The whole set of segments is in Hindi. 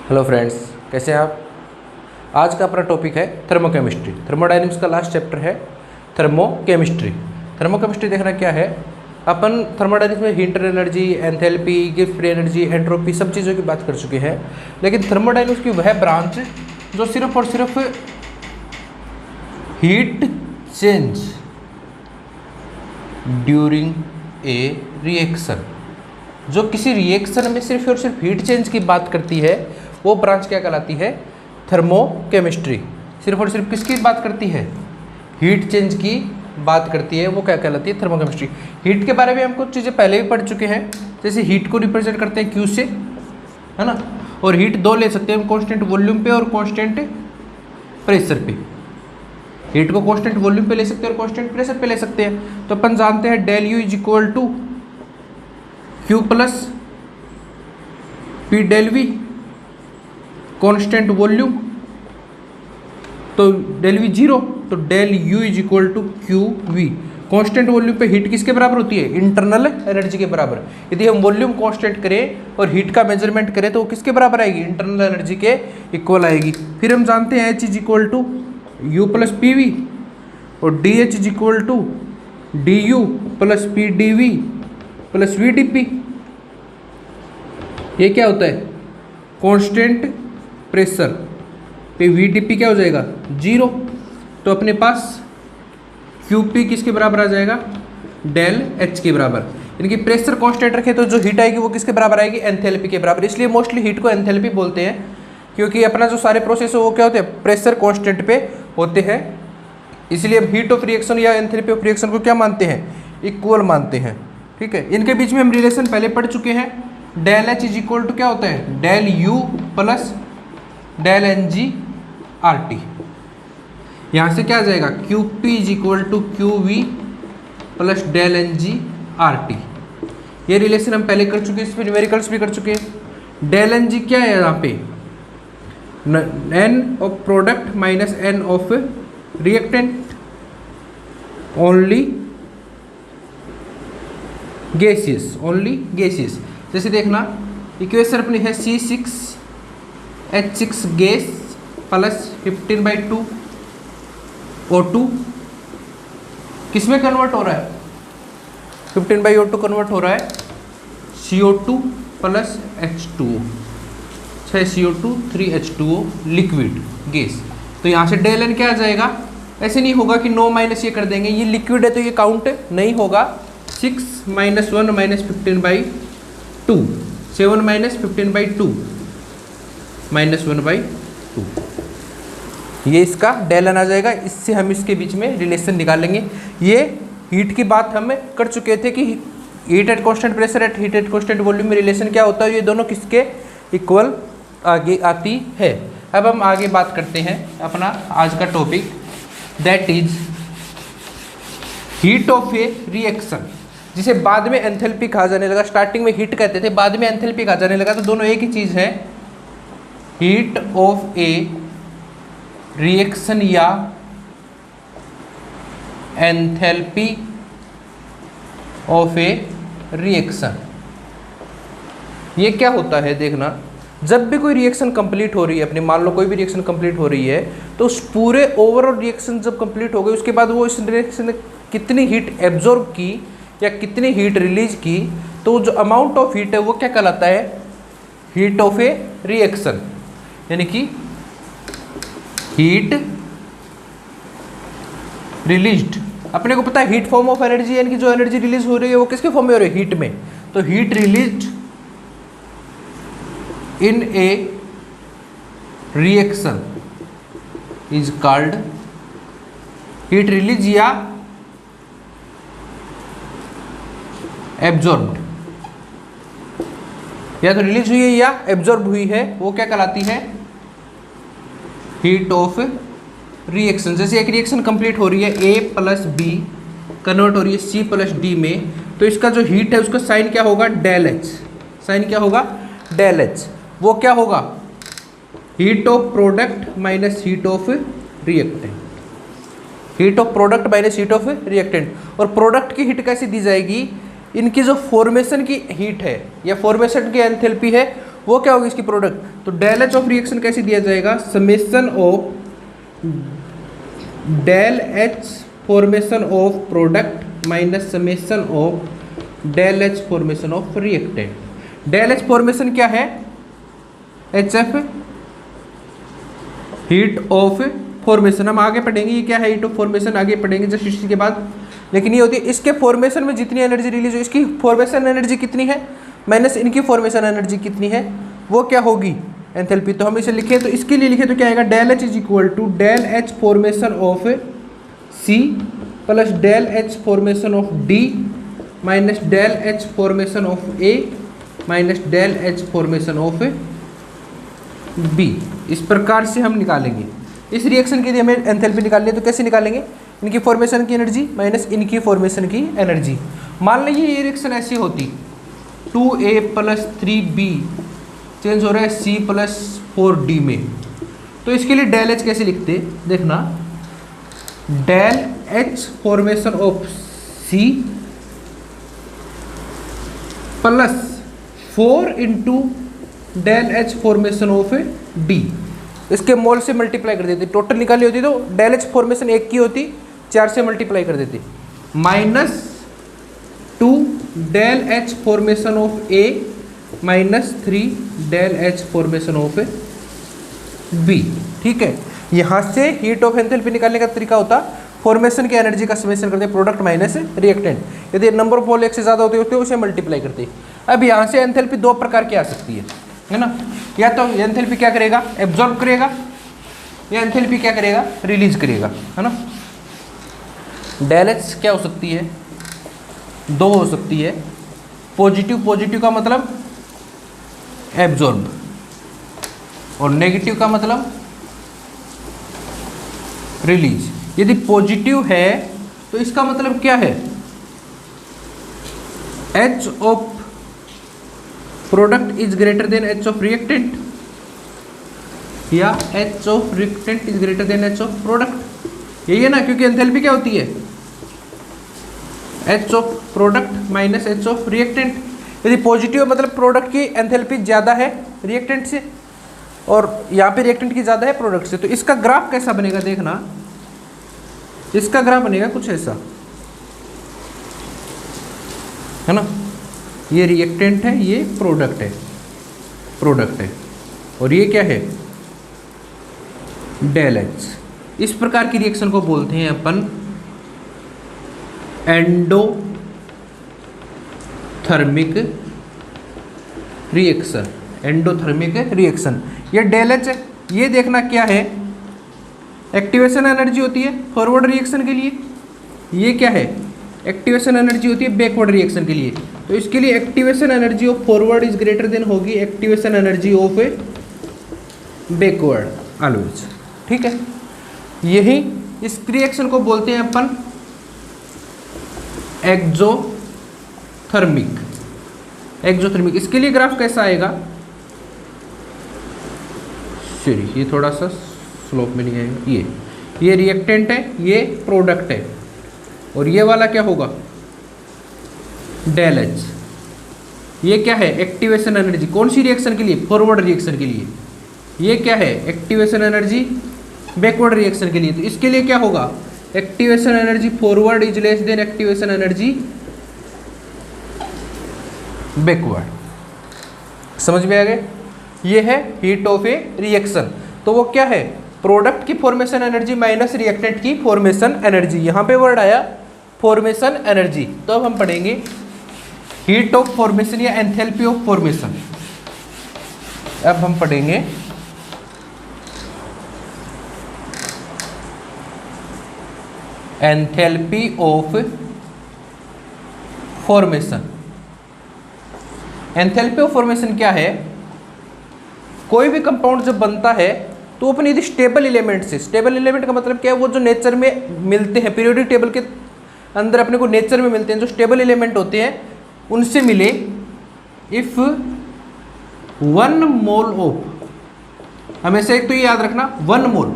हेलो फ्रेंड्स, कैसे हैं आप। आज का अपना टॉपिक है थर्मोकेमिस्ट्री। थर्मोडायनेमिक्स का लास्ट चैप्टर है थर्मोकेमिस्ट्री। थर्मोकेमिस्ट्री देखना क्या है, अपन थर्मोडायनेमिक्स में heat energy, enthalpy, Gibbs free energy, entropy सब चीज़ों की बात कर चुके हैं। लेकिन थर्मोडायनेमिक्स की वह ब्रांच जो सिर्फ और सिर्फ heat change during a reaction, जो किसी रिएक्शन में सिर्फ और सिर्फ हीट चेंज की बात करती है, वो ब्रांच क्या कहलाती है, थर्मोकेमिस्ट्री। सिर्फ और सिर्फ किसकी बात करती है, हीट चेंज की बात करती है, वो क्या कहलाती है, थर्मोकेमिस्ट्री। हीट के बारे में हम कुछ चीज़ें पहले भी पढ़ चुके हैं, जैसे हीट को रिप्रेजेंट करते हैं क्यू से, है ना। और हीट दो ले सकते हैं हम, कॉन्स्टेंट वॉल्यूम पे और कॉन्स्टेंट प्रेशर पे। हीट को कॉन्स्टेंट वॉल्यूम पे ले सकते हैं और कॉन्स्टेंट प्रेशर पे ले सकते हैं। तो अपन जानते हैं del U is equal to Q plus P del V, constant volume तो डेल वी जीरो, तो del U is equal to Q V. Constant volume पे हीट किसके बराबर होती है, इंटरनल एनर्जी के बराबर। यदि हम वॉल्यूम कांस्टेंट करें और हीट का मेजरमेंट करें तो वो किसके बराबर आएगी, इंटरनल एनर्जी के इक्वल आएगी। फिर हम जानते हैं H is equal to U plus P V और D H is equal to D U plus P D V plus V D P. ये क्या होता है, कांस्टेंट प्रेशर पे वी डी पी क्या हो जाएगा, जीरो। तो अपने पास क्यू पी किसके बराबर आ जाएगा, डेल एच के बराबर। इनकी प्रेशर कांस्टेंट रखे तो जो हीट आएगी वो किसके बराबर आएगी, एंथैल्पी के बराबर। इसलिए मोस्टली हीट को एंथैल्पी बोलते हैं, क्योंकि अपना जो सारे प्रोसेस है वो क्या होते हैं, प्रेशर कांस्टेंट पे होते हैं। इसलिए हम हीट ऑफ रिएक्शन या एंथैल्पी ऑफ रिएक्शन को क्या मानते हैं, इक्वल मानते हैं। ठीक है, इनके बीच में हम रिलेशन पहले पढ़ चुके हैं। Del H is equal to क्या होता है, del U plus del N G R T. यहाँ से क्या आ जाएगा, Q P is equal to Q V plus del N G R T. ये रिलेशन हम पहले कर चुके हैं, इसमें न्यूमेरिकल्स भी कर चुके हैं। डेल एन जी क्या है यहाँ पे, N of product minus N of reactant, only gaseous, only gaseous. जैसे देखना इक्वेशन अपनी है C6H6 गैस प्लस 15/2 O2 किस में कन्वर्ट हो रहा है, 15/O2 कन्वर्ट हो रहा है CO2 plus H2O, 6 CO2 3 H2O liquid gas. तो यहाँ से डेल एन क्या आ जाएगा, ऐसे नहीं होगा कि 9 माइनस ये कर देंगे, ये लिक्विड है तो ये काउंट नहीं होगा। 6 - 1 - 15/2, 7 - 15/2 -1/2, ये इसका डेल एन आ जाएगा। इससे हम इसके बीच में रिलेशन निकालेंगे। ये हीट की बात हम कर चुके थे कि heat at constant pressure at heat at constant volume में रिलेशन क्या होता है, ये दोनों किसके इक्वल आगे आती है। अब हम आगे बात करते हैं अपना आज का topic, that is heat of A reaction, जिसे बाद में एंथैल्पी कहा जाने लगा। स्टार्टिंग में हीट कहते थे, बाद में एंथैल्पी कहा जाने लगा, तो दोनों एक ही चीज़ है। हीट ऑफ ए रिएक्शन या एंथैल्पी ऑफ ए रिएक्शन, ये क्या होता है देखना। जब भी कोई रिएक्शन कंप्लीट हो रही है अपनी, मान लो कोई भी रिएक्शन कंप्लीट हो रही है, तो उस पूरे ओवरऑल रिएक्शन जब कंप्लीट हो गई, उसके बाद वो इस रिएक्शन ने कितनी हीट एब्जॉर्ब की या कितनी हीट रिलीज की, तो जो अमाउंट ऑफ हीट है वो क्या कहलाता है, हीट ऑफ ए रिएक्शन, यानी कि हीट रिलीज्ड। अपने को पता है हीट फॉर्म ऑफ एनर्जी, यानी कि जो एनर्जी रिलीज हो रही है वो किसके फॉर्म में हो रही है, हीट में। तो heat released in A reaction is called heat release या एब्जॉर्ब्ड, या तो रिलीज हुई है या एब्जॉर्ब हुई है, वो क्या कहलाती है, हीट ऑफ रिएक्शन। जैसे एक रिएक्शन कंप्लीट हो रही है, A प्लस बी कन्वर्ट हो रही है C प्लस डी में, तो इसका जो हीट है उसका साइन क्या होगा, डेल एच। साइन क्या होगा, डेल एच। वो क्या होगा, heat of product minus heat of reactant, heat of product minus heat of reactant. और प्रोडक्ट की हीट कैसे दी जाएगी, इनकी जो फॉर्मेशन की हीट है या फॉर्मेशन की एंथैल्पी है वो क्या होगी इसकी प्रोडक्ट। तो डेल एच ऑफ रिएक्शन कैसे दिया जाएगा, summation of del H formation of product minus summation of del H formation of reactant. Del H formation क्या है, H F heat of formation, हम आगे पढ़ेंगे ये क्या है, हीट ऑफ फॉर्मेशन आगे पढ़ेंगे जस्ट इसी के बाद। लेकिन ये होती है इसके फॉर्मेशन में जितनी एनर्जी रिलीज हो, इसकी फॉर्मेशन एनर्जी कितनी है माइनस इनकी फॉर्मेशन एनर्जी कितनी है, वो क्या होगी एंथैल्पी। तो हम इसे लिखें, तो इसके लिए लिखें तो क्या आएगा, del H is equal to del H formation of C plus del H formation of D minus del H formation of A minus del H formation of B. इस प्रकार से हम निकालेंगे। इस रिएक्शन के लिए हमें एंथैल्पी निकालनी है, तो कैसे निकालेंगे, इनकी फॉर्मेशन की एनर्जी माइनस इनकी फॉर्मेशन की एनर्जी। मान लीजिए ये रिएक्शन ऐसी होती 2a प्लस 3b चेंज हो रहा है c प्लस 4d में, तो इसके लिए डेल एच कैसे लिखते, देखना del H formation of c plus 4 into del H formation of d, इसके मोल से मल्टीप्लाई कर देते, टोटल निकाली होती तो डेल एच फॉर्मेशन 1 की होती, 4 से मल्टीप्लाई कर देते, minus 2 del H formation of A minus 3 del H formation of B. ठीक है, यहाँ से हीट ऑफ एंथैल्पी निकालने का तरीका होता फॉर्मेशन की एनर्जी का समेशन करते प्रोडक्ट माइनस रिएक्टेंट। यदि नंबर ऑफ मोल 1 से ज़्यादा होते होते उसे मल्टीप्लाई करते। अब यहाँ से एंथैल्पी 2 प्रकार की आ सकती है ना, या तो एंथैल्पी क्या करेगा, एब्जॉर्ब करेगा, या एंथैल्पी क्या करेगा, रिलीज करेगा, है ना। डेल एच क्या हो सकती है, 2 हो सकती है, पॉजिटिव, पॉजिटिव का मतलब एब्जॉर्ब और नेगेटिव का मतलब रिलीज। यदि पॉजिटिव है तो इसका मतलब क्या है, H of product is greater than H of reactant, या H of reactant is greater than H of product, यही है ना, क्योंकि एंथैल्पी क्या होती है, H of product minus H of reactant. यदि पॉजिटिव मतलब प्रोडक्ट की एंथैल्पी ज़्यादा है रिएक्टेंट से, और यहाँ पे रिएक्टेंट की ज़्यादा है प्रोडक्ट से, तो इसका ग्राफ कैसा बनेगा, देखना इसका ग्राफ बनेगा कुछ ऐसा, है ना, ये रिएक्टेंट है, ये प्रोडक्ट है, प्रोडक्ट है, और ये क्या है, डेल एच। इस प्रकार की रिएक्शन को बोलते हैं अपन एंडोथर्मिक रिएक्शन, एंडोथर्मिक रिएक्शन। ये डेल एच है, ये देखना क्या है, एक्टिवेशन एनर्जी होती है फॉरवर्ड रिएक्शन के लिए, ये क्या है, एक्टिवेशन एनर्जी होती है बैकवर्ड रिएक्शन के लिए। तो इसके लिए activation energy of forward is greater than होगी activation energy of backward always. ठीक है, यही इस रिएक्शन को बोलते हैं अपन एक्सोथर्मिक, एक्सोथर्मिक। इसके लिए ग्राफ कैसा आएगा, सॉरी ये थोड़ा सा स्लोप में नहीं आएगा, ये रिएक्टेंट है, ये प्रोडक्ट है, और ये वाला क्या होगा, डेल एच। ये क्या है, एक्टिवेशन एनर्जी, कौन सी रिएक्शन के लिए, फॉरवर्ड रिएक्शन के लिए। ये क्या है, एक्टिवेशन एनर्जी बैकवर्ड रिएक्शन के लिए। तो इसके लिए क्या होगा, activation energy forward is less than activation energy backward. समझ में आ गए, ये है हीट ऑफ ए रिएक्शन। तो वो क्या है, प्रोडक्ट की फॉर्मेशन एनर्जी माइनस रिएक्टेंट की फॉर्मेशन एनर्जी। यहाँ पे वर्ड आया फॉर्मेशन एनर्जी। तो अब हम पढ़ेंगे हीट ऑफ फॉर्मेशन या एंथैल्पी ऑफ फॉर्मेशन। अब हम पढ़ेंगे enthalpy of formation. Enthalpy of formation क्या है, कोई भी कंपाउंड जब बनता है तो अपनी यदि स्टेबल एलिमेंट से, स्टेबल एलिमेंट का मतलब क्या है, वो जो नेचर में मिलते हैं, पीरियोडिक टेबल के अंदर अपने को नेचर में मिलते हैं, जो स्टेबल एलिमेंट होते हैं उनसे मिले। इफ 1 मोल ऑफ, हमेशा एक तो ये याद रखना 1 मोल,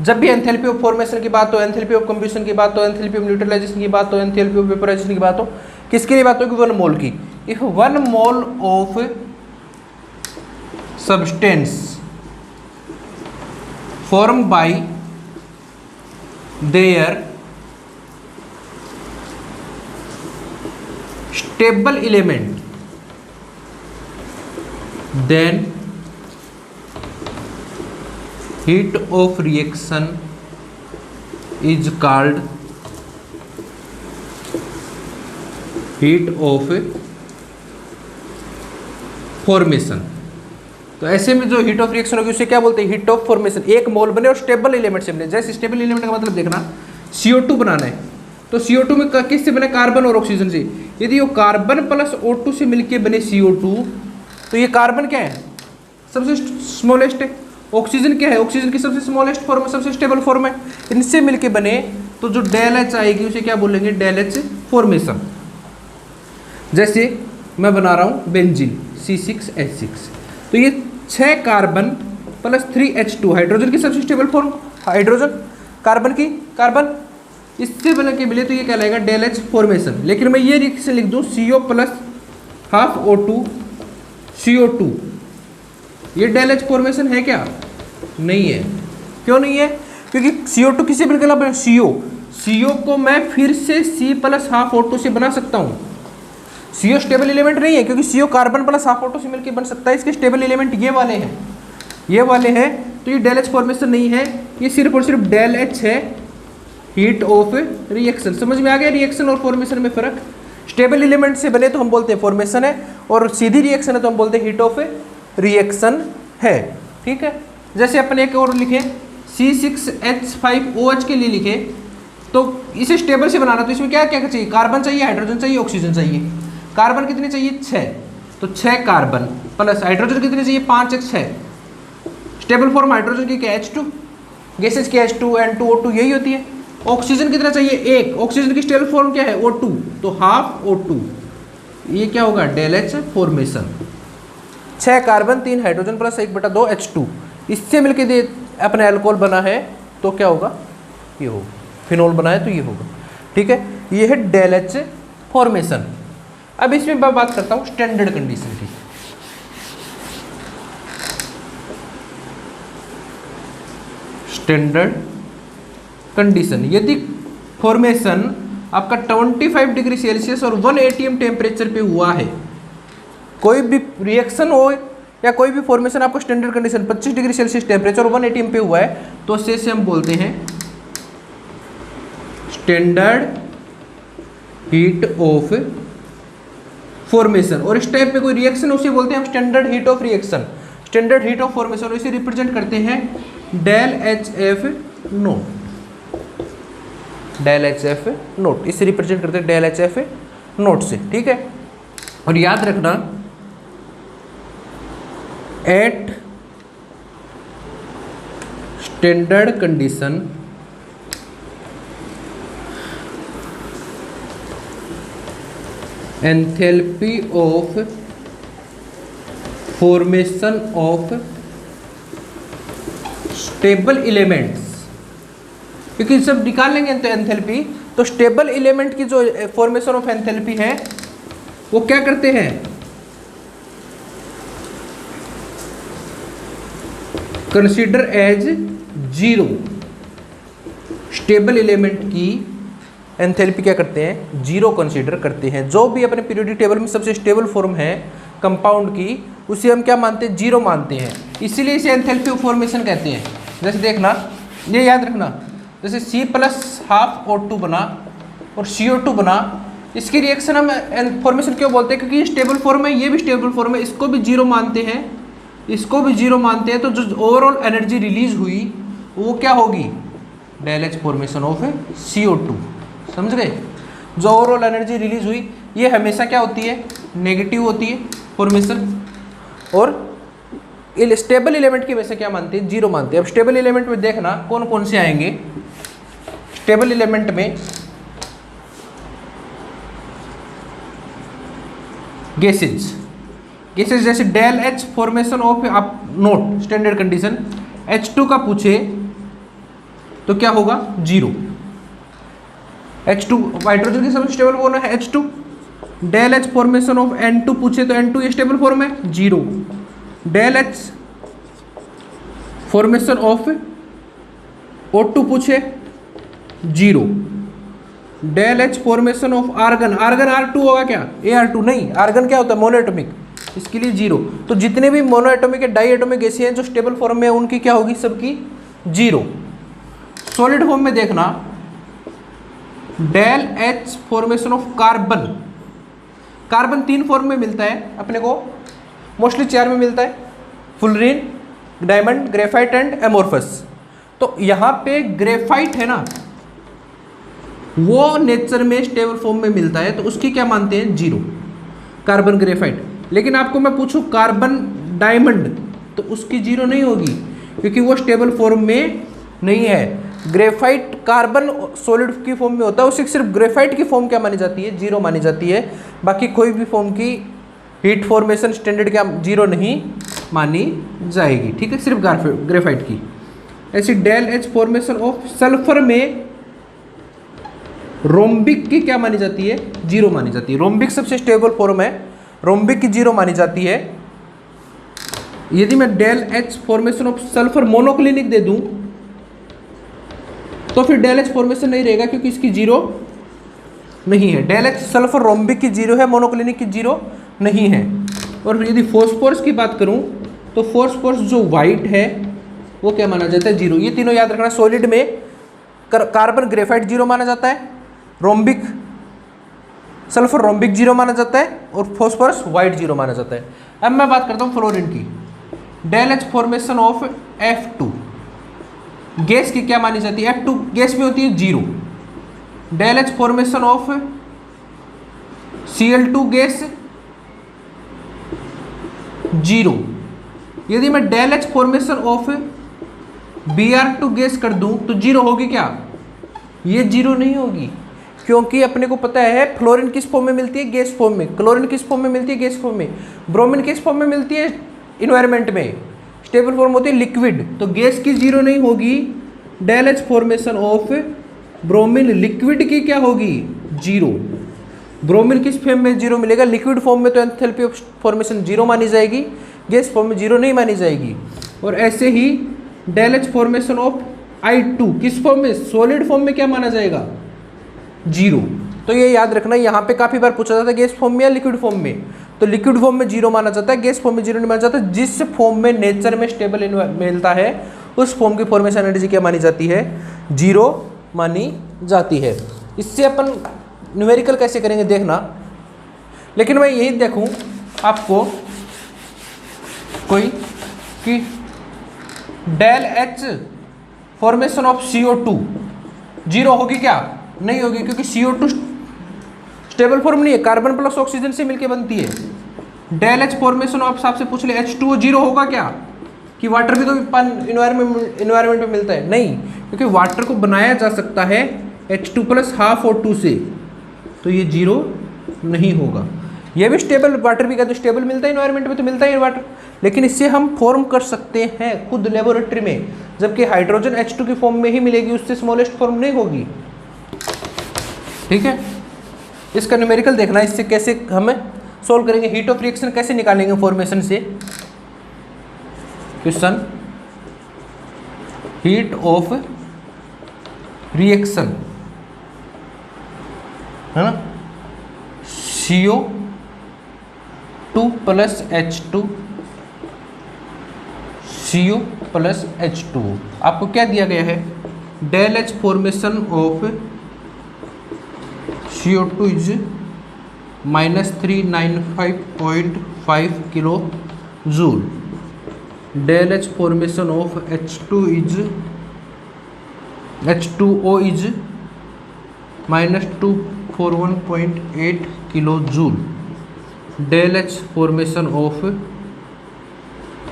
जब भी एंथैल्पी ऑफ फॉर्मेशन की बात हो, एंथैल्पी ऑफ कंप्यूशन की बात हो, एंथैल्पी ऑफ न्यूट्रलाइजेशन की बात हो, एंथैल्पी ऑफ वेपोराइजेशन की बात हो, किसके लिए बात होगी, 1 मोल की। If 1 mole of substance formed by their stable element, then heat of reaction is called heat of formation. तो ऐसे में जो हीट ऑफ रिएक्शन होगी उसे क्या बोलते हैं? Heat of formation. एक मोल बने और स्टेबल एलिमेंट से बने। जैसे स्टेबल एलिमेंट का मतलब देखना, CO2 बनाना है तो CO2 में किससे बने? कार्बन और ऑक्सीजन से। यदि वो कार्बन प्लस O2 से मिलके बने CO2 तो ये कार्बन क्या है? सबसे स्मॉलेस्ट है। ऑक्सीजन क्या है? ऑक्सीजन की सबसे स्मॉलेस्ट फॉर्म, सबसे स्टेबल फॉर्म है। इनसे मिलके बने तो जो डेल एच आएगी उसे क्या बोलेंगे? Del H formation. जैसे मैं बना रहा हूँ बेंजीन C6H6, तो ये 6 कार्बन प्लस 3H2 हाइड्रोजन की सबसे स्टेबल फॉर्म, हाइड्रोजन कार्बन की कार्बन इससे बन के मिले तो ये कहलाएगा डेल एच फॉर्मेशन। लेकिन मैं ये रिएक्शन लिख दूँ CO plus half O2 CO2, ये डेल एच फॉर्मेशन है क्या? नहीं है। क्यों नहीं है? क्योंकि CO2 किससे बनकर बना? CO को मैं फिर से C प्लस हाफ O2 से बना सकता हूँ। CO स्टेबल एलिमेंट नहीं है क्योंकि CO carbon plus half O2 से मिलकर बन सकता है। इसके स्टेबल एलिमेंट ये वाले हैं, ये वाले हैं। तो ये डेल एच फॉर्मेशन नहीं है, ये सिर्फ और सिर्फ डेल एच है, हीट ऑफ रिएक्शन। समझ में आ गया रिएक्शन और फॉर्मेशन में फर्क? स्टेबल एलिमेंट से बने तो हम बोलते हैं फॉर्मेशन है, और सीधी रिएक्शन है तो हम बोलते हैं हीट ऑफ रिएक्शन है। ठीक है। जैसे अपन एक और लिखे C6H5OH के लिए लिखे तो इसे स्टेबल से बनाना तो इसमें क्या क्या चाहिए? कार्बन चाहिए, हाइड्रोजन चाहिए, ऑक्सीजन चाहिए। कार्बन कितने चाहिए? 6, तो 6 कार्बन प्लस हाइड्रोजन कितने चाहिए? 5 एक 6। स्टेबल फॉर्म हाइड्रोजन की क्या? H2, गैसेज की H2 N2O2 यही होती है। ऑक्सीजन कितना चाहिए? 1। ऑक्सीजन की स्टेबल फॉर्म क्या है? O2, तो हाफ O2। ये क्या होगा? Del H formation. 6 carbon 3 hydrogen plus 1/2 H2, इससे मिलकर दे अपने अल्कोहल बना है तो क्या होगा? ये होगा। फिनोल बना है तो ये होगा। ठीक है, ये है डेल एच फॉर्मेशन। अब इसमें मैं बात करता हूँ स्टैंडर्ड कंडीशन की। स्टैंडर्ड कंडीशन, यदि फॉर्मेशन आपका 25 डिग्री सेल्सियस और 1 atm टेम्परेचर पे हुआ है, कोई भी रिएक्शन हो या कोई भी फॉर्मेशन आपको standard condition 25 degree Celsius temperature और 1 atm पे हुआ है तो उसे हम बोलते हैं स्टैंडर्ड हीट ऑफ फॉर्मेशन। और इस टाइप में कोई रिएक्शन उसे बोलते हैं हम standard heat of reaction, standard heat of formation. और इसे रिप्रेजेंट करते हैं del H F naught, del H F naught, इसे रिप्रेजेंट करते हैं डेल एच एफ नोट से। ठीक है, और याद रखना at standard condition enthalpy of formation of stable elements, क्योंकि जब निकाल लेंगे एंथैल्पी तो स्टेबल एलिमेंट की जो फॉर्मेशन ऑफ एंथैल्पी है वो क्या करते हैं? Consider as 0। स्टेबल एलिमेंट की एंथैल्पी क्या करते हैं? 0 कंसीडर करते हैं। जो भी अपने पीरियोडिक टेबल में सबसे स्टेबल फॉर्म है कंपाउंड की उसे हम क्या मानते हैं? 0 मानते हैं। इसीलिए इसे एंथैल्पी ऑफ फॉर्मेशन कहते हैं। जैसे देखना, ये याद रखना, जैसे C प्लस हाफ O2 बना और CO2 बना, इसकी रिएक्शन हम फॉर्मेशन क्यों बोलते हैं? क्योंकि ये स्टेबल फॉर्म है, ये भी स्टेबल फॉर्म है, इसको भी 0 मानते हैं, इसको भी 0 मानते हैं। तो जो ओवरऑल एनर्जी रिलीज हुई वो क्या होगी? Del H formation of CO2। समझ गए? जो ओवरऑल एनर्जी रिलीज हुई ये हमेशा क्या होती है? नेगेटिव होती है फॉर्मेशन। और स्टेबल एलिमेंट की वैसे क्या मानते हैं? 0 मानते हैं। अब स्टेबल एलिमेंट में देखना कौन कौन से आएंगे। स्टेबल एलिमेंट में गैसेज, गैसेज जैसे डेल एच फॉर्मेशन ऑफ आप नोट स्टैंडर्ड कंडीशन H2 का पूछे तो क्या होगा? 0। H2 हाइड्रोजन की सबसे स्टेबल फॉर्म है H2। Del H formation of N2 पूछे तो N2 ये स्टेबल फॉर्म है 0। Del H formation of O2 पूछे 0, del H formation of argon, argon R2 होगा क्या, Ar2 नहीं, आर्गन क्या होता है मोनोएटॉमिक, इसके लिए 0। तो जितने भी मोनोएटॉमिक डाई एटॉमिक गैसें हैं जो स्टेबल फॉर्म में है उनकी क्या होगी, सबकी 0। सॉलिड फॉर्म में देखना del H formation of carbon, carbon 3 form में मिलता है अपने को, मोस्टली 4 में मिलता है, fullerene, diamond, graphite and amorphous. तो यहाँ पे ग्रेफाइट है ना, वो नेचर में स्टेबल फॉर्म में मिलता है, तो उसकी क्या मानते हैं 0, कार्बन ग्रेफाइट। लेकिन आपको मैं पूछूं कार्बन डायमंड, तो उसकी 0 नहीं होगी क्योंकि वो स्टेबल फॉर्म में नहीं है। ग्रेफाइट कार्बन सॉलिड की फॉर्म में होता है, उसकी सिर्फ ग्रेफाइट की फॉर्म क्या मानी जाती है, 0 मानी जाती है, बाकी कोई भी फॉर्म की हीट फॉर्मेशन स्टैंडर्ड क्या 0 नहीं मानी जाएगी, ठीक है, सिर्फ ग्रेफाइट की। ऐसी del H formation of sulphur में रोम्बिक की क्या मानी जाती है, 0 मानी जाती है। रोम्बिक सबसे स्टेबल फॉर्म है, रोम्बिक की 0 मानी जाती है। यदि मैं del H formation of sulphur monoclinic दे दूं तो फिर डेल एच फॉर्मेशन नहीं रहेगा क्योंकि इसकी 0 नहीं है। डेल एच सल्फर रोम्बिक की 0 है, मोनोक्लिनिक की 0 नहीं है। और यदि फॉस्फोरस की बात करूं तो फॉस्फोरस जो वाइट है वो क्या माना जाता है, 0। ये तीनों याद रखना। सॉलिड में कार्बन ग्रेफाइट 0 माना जाता है, रोम्बिक सल्फर रोम्बिक 0 माना जाता है और फॉस्फोरस वाइट 0 माना जाता है। अब मैं बात करता हूँ फ्लोरीन की। Del H formation of F2, gas की क्या मानी जाती है, F2 गैस में होती है 0। Del H formation of Cl2 gas 0। यदि मैं del H formation of Br2 gas कर दूं तो 0 होगी क्या, ये 0 नहीं होगी क्योंकि अपने को पता है फ्लोरीन किस फॉर्म में मिलती है, गैस फॉर्म में, क्लोरीन किस फॉर्म में मिलती है, गैस फॉर्म में, ब्रोमीन किस फॉर्म में मिलती है, इन्वायरमेंट में, स्टेबल फॉर्म होती है लिक्विड, तो गैस की 0 नहीं होगी। Del H formation of bromine liquid की क्या होगी, 0। ब्रोमीन किस फॉर्म में 0 मिलेगा, लिक्विड फॉर्म में, तो एंथैल्पी ऑफ फॉर्मेशन 0 मानी जाएगी, गैस फॉर्म में 0 नहीं मानी जाएगी। और ऐसे ही del H formation of I2 किस फॉर्म में, सॉलिड फॉर्म में क्या माना जाएगा, 0। तो ये याद रखना, यहाँ पे काफ़ी बार पूछा जाता है गैस फॉर्म में या लिक्विड फॉर्म में, तो लिक्विड फॉर्म में 0 माना जाता है, गैस फॉर्म में 0 नहीं माना जाता। जिस फॉर्म में नेचर में स्टेबल मिलता है उस फॉर्म की फॉर्मेशन एनर्जी क्या मानी जाती है, 0 मानी जाती है। इससे अपन न्यूमेरिकल कैसे करेंगे देखना। लेकिन मैं यही देखूँ आपको कोई कि del H formation of CO2 0 होगी क्या, नहीं होगी क्योंकि CO2 स्टेबल फॉर्म नहीं है, कार्बन प्लस ऑक्सीजन से मिलके बनती है। डेल एच फॉर्मेशन ऑफ आपसे पूछ ले H2O 0 होगा क्या, कि वाटर भी तो इन्वायरमेंट में मिलता है, नहीं, क्योंकि वाटर को बनाया जा सकता है H2 प्लस हाफ O2 से, तो ये 0 नहीं होगा। ये भी स्टेबल, वाटर भी कहते स्टेबल मिलता है इन्वायरमेंट में, तो मिलता है वाटर, लेकिन इससे हम फॉर्म कर सकते हैं खुद लेबोरेटरी में, जबकि हाइड्रोजन H2 की फॉर्म में ही मिलेगी, उससे स्मॉलेस्ट फॉर्म नहीं होगी, ठीक है। इसका न्यूमेरिकल देखना, इससे कैसे हमें सोल्व करेंगे, हीट ऑफ रिएक्शन कैसे निकालेंगे फॉर्मेशन से। क्वेश्चन, हीट ऑफ रिएक्शन है ना, CO2 plus H2, CO plus H2, आपको क्या दिया गया है, del H formation of CO2 is -395.5 kilo joule, del H formation of H2O is -241.8 kilo joule, del H formation of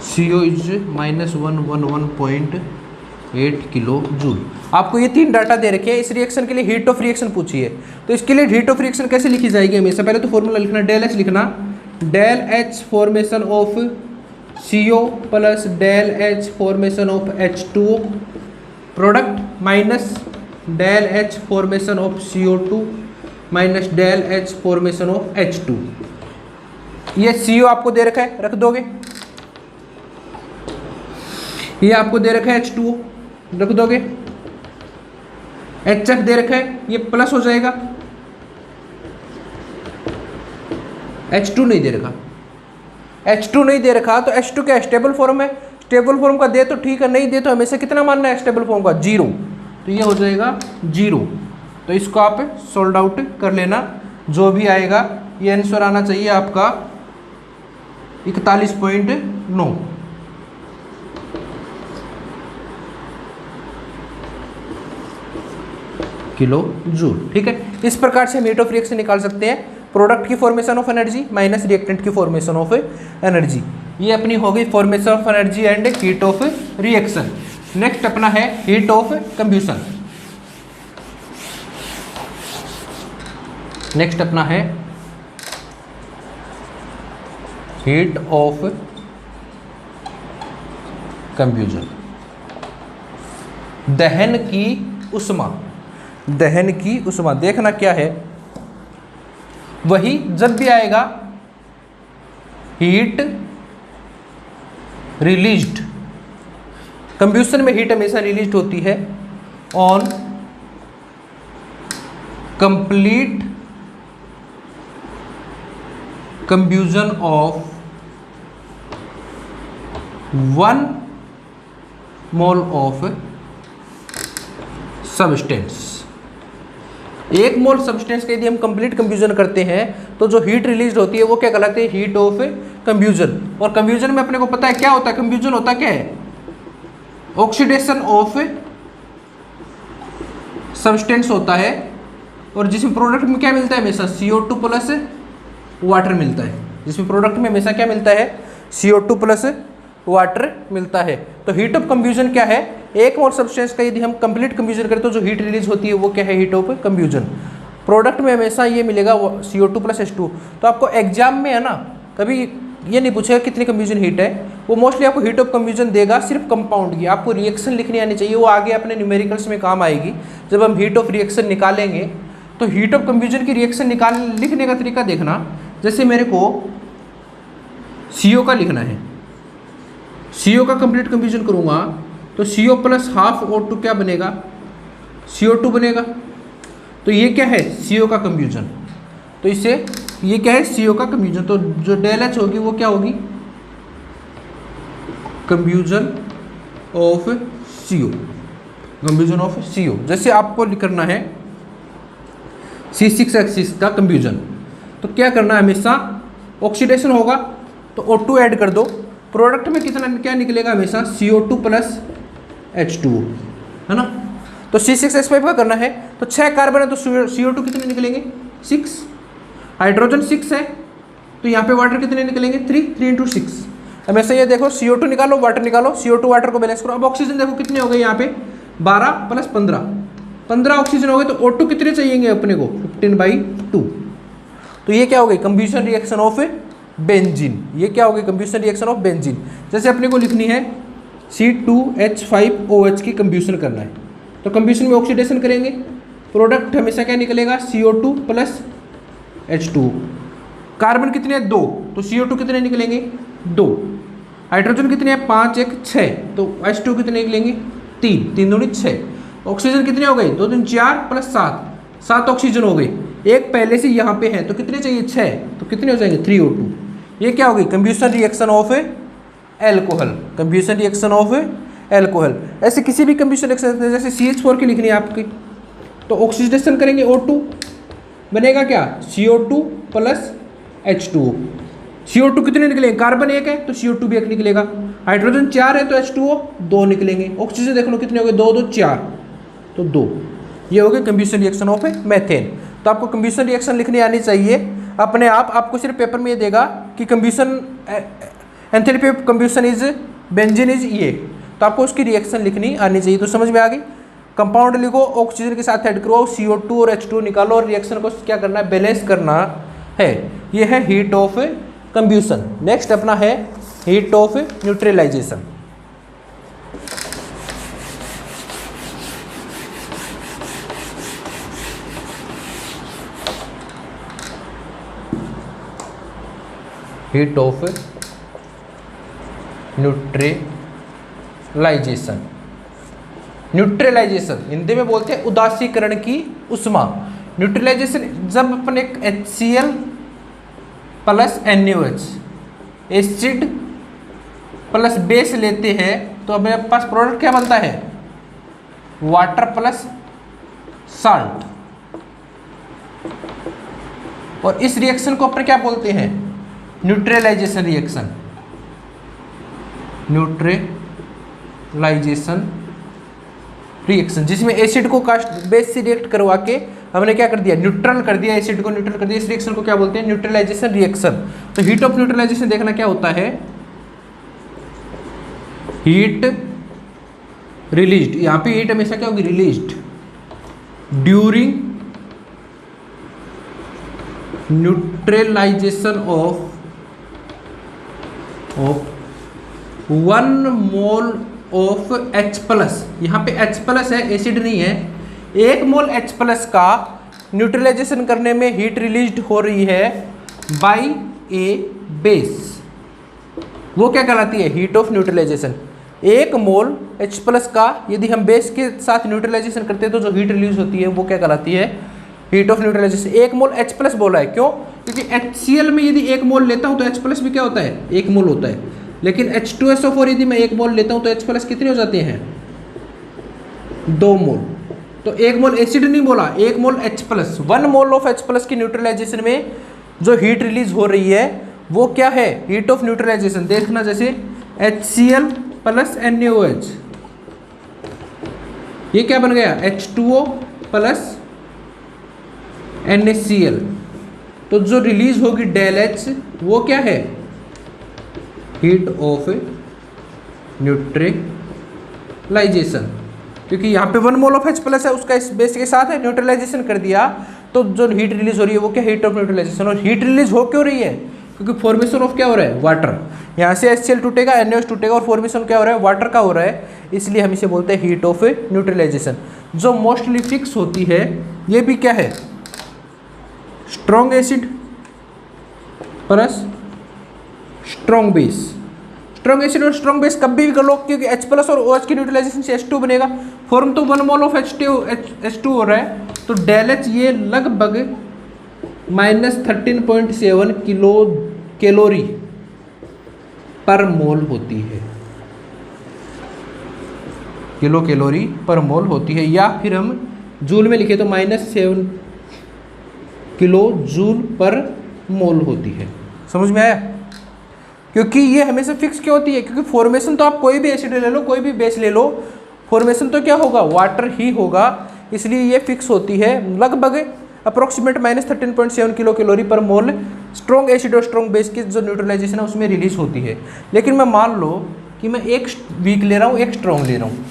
CO is -111.8 kilo joule. आपको ये 3 डाटा दे रखे हैं। इस रिएक्शन के लिए हीट ऑफ रिएक्शन पूछी है, तो इसके लिए हीट ऑफ रिएक्शन कैसे लिखी जाएगी, हमेशा पहले तो फॉर्मूला लिखना, डेल एच लिखना, del H formation of CO plus del H formation of H2O product minus del H formation of CO2 minus del H formation of H2। ये CO आपको दे रखा है, रख दोगे, ये आपको दे रखा है H2O, रख दोगे। HF दे रखा है, ये प्लस हो जाएगा। H2 नहीं दे रखा, H2 नहीं दे रखा तो H2 क्या स्टेबल फॉर्म है, स्टेबल फॉर्म का दे तो ठीक है, नहीं दे तो हमेशा कितना मानना है स्टेबल फॉर्म का, 0। तो ये हो जाएगा 0। तो इसको आप सोल्ड आउट कर लेना, जो भी आएगा ये आंसर आना चाहिए आपका 41.9 किलो जूल। ठीक है, इस प्रकार से हम हीट ऑफ रिएक्शन निकाल सकते हैं, प्रोडक्ट की formation of energy minus reactant की फॉर्मेशन ऑफ एनर्जी। ये अपनी हो गई formation of energy and heat of reaction. Next अपना है हीट ऑफ कंब्यूशन। नेक्स्ट अपना है हीट ऑफ कंब्यूजन, दहन की उष्मा। दहन की उष्मा देखना क्या है, वही जब भी आएगा हीट रिलीज्ड, कंब्यूशन में हीट हमेशा रिलीज्ड होती है on complete combustion of 1 mole of substance. 1 mole substance का यदि हम कंप्लीट कंब्यूजन करते हैं तो जो हीट रिलीज होती है वो क्या कहलाती है, हीट ऑफ कंब्यूजन। और कंब्यूजन में अपने को पता है क्या होता है, कंब्यूजन होता क्या है, ऑक्सीडेशन ऑफ सब्सटेंस होता है, और जिसमें प्रोडक्ट में क्या मिलता है हमेशा CO2 प्लस वाटर मिलता है। जिसमें प्रोडक्ट में हमेशा क्या मिलता है, CO2 प्लस वाटर मिलता है। तो हीट ऑफ कंब्यूजन क्या है, 1 मोल सब्सटेंस का यदि हम कंप्लीट कंब्यूजन करें तो जो हीट रिलीज होती है वो क्या है, हीट ऑफ कंब्यूजन। प्रोडक्ट में हमेशा ये मिलेगा CO2 प्लस H2। तो आपको एग्जाम में है ना कभी ये नहीं पूछेगा कितनी कंब्यूजन हीट है, वो मोस्टली आपको हीट ऑफ कंब्यूजन देगा सिर्फ कंपाउंड की। आपको रिएक्शन लिखनी आनी चाहिए, वो आगे अपने न्यूमेरिकल्स में काम आएगी जब हम हीट ऑफ रिएक्शन निकालेंगे। तो हीट ऑफ कंब्यूजन की रिएक्शन लिखने का तरीका देखना, जैसे मेरे को CO का लिखना है, CO का कंप्लीट कंब्यूजन करूँगा तो CO प्लस हाफ O2 क्या बनेगा, CO2 बनेगा। तो ये क्या है, CO का कंब्यूजन। तो इससे ये क्या है, CO का कंब्यूजन। तो जो डेल H होगी वो क्या होगी, कंब्यूजन ऑफ CO, कंब्यूजन ऑफ CO। जैसे आपको करना है C6 एक्सिस का कंब्यूजन, तो क्या करना है, हमेशा ऑक्सीडेशन होगा तो O2 ऐड कर दो, प्रोडक्ट में कितना क्या निकलेगा, हमेशा CO2 प्लस H2O, है ना। तो C6H5 का करना है तो 6 कार्बन है तो CO2 कितने निकलेंगे, 6। हाइड्रोजन 6 है तो यहाँ पे वाटर कितने निकलेंगे, 3 × 6। हमेशा ये देखो CO2 निकालो, वाटर निकालो, CO2 वाटर को बैलेंस करो। अब ऑक्सीजन देखो कितने हो गए यहाँ पे, 12 प्लस 15 ऑक्सीजन हो गए। तो O2 कितने चाहिए अपने को, 15/2। तो ये क्या हो गई, कंब्यूशन रिएक्शन ऑफ बेंजीन। ये क्या हो गई, कंब्यूशन रिएक्शन ऑफ बेंजीन। जैसे अपने को लिखनी है C2H5OH की कंब्यूशन करना है, तो कंब्यूशन में ऑक्सीडेशन करेंगे, प्रोडक्ट हमेशा क्या निकलेगा, CO2 प्लस H2O। कार्बन कितने हैं, 2, तो CO2 कितने निकलेंगे, 2। हाइड्रोजन कितने हैं, 5 1 6, तो H2O कितने निकलेंगे, 3 3 दूनी 6। ऑक्सीजन कितने हो गए, 2 3 4 प्लस 7 ऑक्सीजन हो गए। एक पहले से यहाँ पे है तो कितने चाहिए, 6, तो कितने हो जाएंगे, 3O2। ये क्या हो गई, combustion reaction of alcohol, combustion reaction of alcohol. ऐसे किसी भी कंब्यूशन रिएक्शन, जैसे CH4 की लिखनी है आपकी, तो ऑक्सीडेशन करेंगे O2 बनेगा क्या, CO2 प्लस H2O। CO2 कितने निकलेंगे, कार्बन 1 है तो CO2 भी 1 निकलेगा, हाइड्रोजन 4 है तो H2O 2 निकलेंगे। ऑक्सीजन देख लो कितने हो गए, 2 2 4, तो 2। ये हो गए कंब्यूशन रिएक्शन ऑफ मेथेन। तो आपको कंब्यूशन रिएक्शन लिखनी आनी चाहिए अपने आप। आपको सिर्फ पेपर में ये देगा कि combustion enthalpy of combustion is benzene is ये, तो आपको उसकी रिएक्शन लिखनी आनी चाहिए। तो समझ में आ गई, कंपाउंड लिखो, ऑक्सीजन के साथ ऐड करो, CO2 और H2 निकालो और रिएक्शन को क्या करना है, बैलेंस करना है। ये है हीट ऑफ कंब्यूशन। नेक्स्ट अपना है heat of neutralisation. Heat of neutralisation. Neutralisation, neutralisation Hindi में बोलते हैं उदासीकरण की उष्मा। न्यूट्रलाइजेशन जब अपन एक HCl plus NaOH acid plus base लेते हैं तो हमारे पास प्रोडक्ट क्या बनता है, वाटर प्लस साल्ट। और इस रिएक्शन को अपन क्या बोलते हैं, न्यूट्रलाइजेशन रिएक्शन, न्यूट्रलाइजेशन रिएक्शन, जिसमें एसिड को कास्ट बेस से रिएक्ट करवा के हमने क्या कर दिया, न्यूट्रल कर दिया, एसिड को न्यूट्रल कर दिया। इस रिएक्शन को क्या बोलते हैं, न्यूट्रलाइजेशन रिएक्शन। तो हीट ऑफ न्यूट्रलाइजेशन देखना क्या होता है, हीट रिलीज्ड, यहां पे हीट हमेशा क्या होगी, released during neutralisation of 1 mole of H plus, यहाँ पे H प्लस है, एसिड नहीं है। 1 मोल H प्लस का न्यूट्रलाइजेशन करने में हीट रिलीज्ड हो रही है बाई ए बेस, वो क्या कहलाती है, heat of neutralisation. 1 mole H plus का यदि हम बेस के साथ न्यूट्रलाइजेशन करते हैं तो जो हीट रिलीज होती है वो क्या कहलाती है, heat of neutralisation. 1 mole H plus बोला है, क्यों, क्योंकि HCl में यदि 1 मोल लेता हूँ तो H प्लस भी क्या होता है, 1 मोल होता है। लेकिन H2SO4 यदि मैं 1 मोल लेता हूँ तो H प्लस कितने हो जाते हैं, 2 मोल। तो 1 मोल एसिड नहीं बोला, 1 mole H plus, 1 mole of H plus की न्यूट्रलाइजेशन में जो हीट रिलीज हो रही है वो क्या है, हीट ऑफ न्यूट्रलाइजेशन। देखना जैसे HCl प्लस NaOH, ये क्या बन गया, H2O प्लस NaCl। तो जो रिलीज होगी डेल H वो क्या है, हीट ऑफ न्यूट्रलाइजेशन, क्योंकि यहाँ पे 1 मोल ऑफ H प्लस है, उसका इस बेस के साथ है, न्यूट्रलाइजेशन कर दिया तो जो हीट रिलीज हो रही है वो क्या, हीट ऑफ न्यूट्रलाइजेशन। और हीट रिलीज हो क्यों रही है, क्योंकि फॉर्मेशन ऑफ क्या हो रहा है, वाटर। यहाँ से HCl टूटेगा, NaOH टूटेगा और फॉर्मेशन क्या हो रहा है, वाटर का हो रहा है, इसलिए हम इसे बोलते हैं हीट ऑफ न्यूट्रलाइजेशन। जो मोस्टली फिक्स होती है ये भी क्या है, strong acid plus strong base. Strong acid और स्ट्रॉन्ग बेस कभी भी कर लो, क्योंकि H प्लस और OH की न्यूट्रलाइजेशन से H2 बनेगा। फॉर्म तो 1 मोल ऑफ H2 हो रहा है, तो डेल H ये लगभग -13.7 कैलोरी पर मोल होती है, किलो कैलोरी पर मोल होती है। या फिर हम जूल में लिखे तो -7 किलो जूल पर मोल होती है। समझ में आया, क्योंकि ये हमेशा फिक्स क्यों होती है, क्योंकि फॉर्मेशन तो आप कोई भी एसिड ले लो, कोई भी बेस ले लो, फॉर्मेशन तो क्या होगा, वाटर ही होगा, इसलिए ये फिक्स होती है लगभग अप्रोक्सीमेट -13.7 किलो कैलोरी पर मोल। स्ट्रॉन्ग एसिड और स्ट्रॉन्ग बेस की जो न्यूट्रलाइजेशन है उसमें रिलीज होती है। लेकिन मैं मान लो कि मैं एक वीक ले रहा हूँ, एक स्ट्रॉन्ग ले रहा हूँ,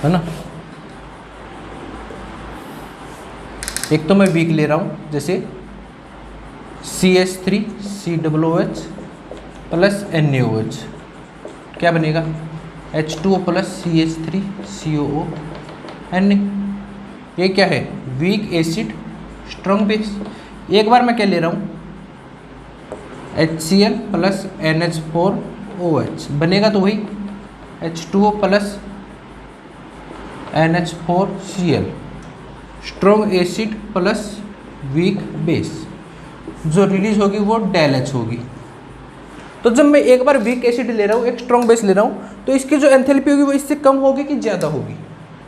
है ना, एक तो मैं वीक ले रहा हूँ जैसे CH3COOH प्लस NaOH, क्या बनेगा, H2O प्लस CH3COO Na। ये क्या है, वीक एसिड स्ट्रॉन्ग बेस। एक बार मैं क्या ले रहा हूँ, HCl प्लस NH4OH, बनेगा तो वही H2O plus NH4Cl, strong acid plus weak base. जो रिलीज होगी वो डेल H होगी। तो जब मैं एक बार वीक एसिड ले रहा हूँ, एक स्ट्रॉन्ग बेस ले रहा हूँ, तो इसकी जो एंथैल्पी होगी वो इससे कम होगी कि ज़्यादा होगी।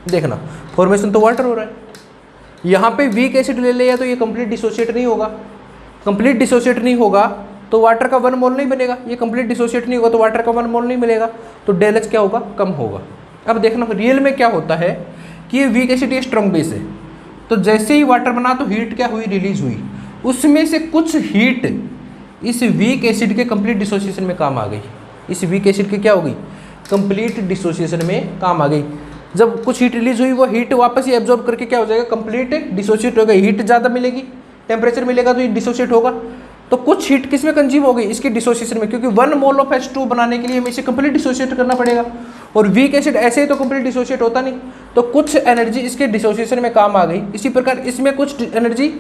देखना, फॉर्मेशन तो वाटर हो रहा है, यहाँ पे वीक एसिड ले लिया तो ये कंप्लीट डिसोशिएट नहीं होगा। कंप्लीट डिसोशिएट नहीं होगा तो वाटर का 1 मोल नहीं बनेगा, ये कंप्लीट डिसोशिएट नहीं होगा तो वाटर का 1 मोल नहीं मिलेगा, तो डेल H क्या होगा, कम होगा। अब देखना रियल में क्या होता है कि ये वीक एसिड, ये स्ट्रॉन्ग बेस है, तो जैसे ही वाटर बना तो हीट क्या हुई, रिलीज हुई, उसमें से कुछ हीट इस वीक एसिड के कंप्लीट डिसोसिएशन में काम आ गई। इस वीक एसिड के क्या हो गई, कंप्लीट डिसोसिएशन में काम आ गई। जब कुछ हीट रिलीज हुई वो हीट वापस ये एब्जॉर्ब करके क्या हो जाएगा, कंप्लीट डिसोसिएट हो गई। हीट ज़्यादा मिलेगी, टेम्परेचर मिलेगा तो ये डिसोसिएट होगा। तो कुछ हीट किस में कंज्यूम हो गई, इसके डिसोसिएशन में, क्योंकि 1 मोल ऑफ H2 बनाने के लिए हमें इसे कंप्लीट डिसोसिएट करना पड़ेगा, और वीक एसिड ऐसे ही तो कंप्लीट डिसोसिएट होता नहीं, तो कुछ एनर्जी इसके डिसोसिएशन में काम आ गई। इसी प्रकार इसमें कुछ एनर्जी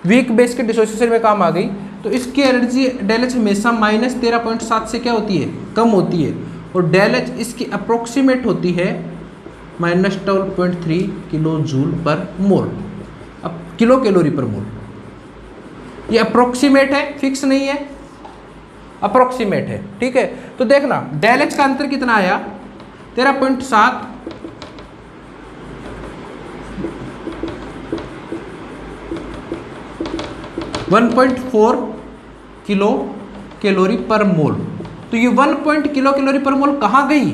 वीक बेस के डिसोसिएशन में काम आ गई, तो इसकी एनर्जी डेल एच हमेशा -13.7 से क्या होती है, कम होती है, और डेल एच इसकी अप्रोक्सीमेट होती है -12.3 किलो जूल पर मोल, अब किलो कैलोरी पर मोल। ये अप्रोक्सीमेट है, फिक्स नहीं है, अप्रोक्सीमेट है, ठीक है। तो देखना डेल एच का अंतर कितना आया, 13.7 1.4 किलो कैलोरी पर मोल। तो ये 1 किलो कैलोरी पर मोल कहाँ गई,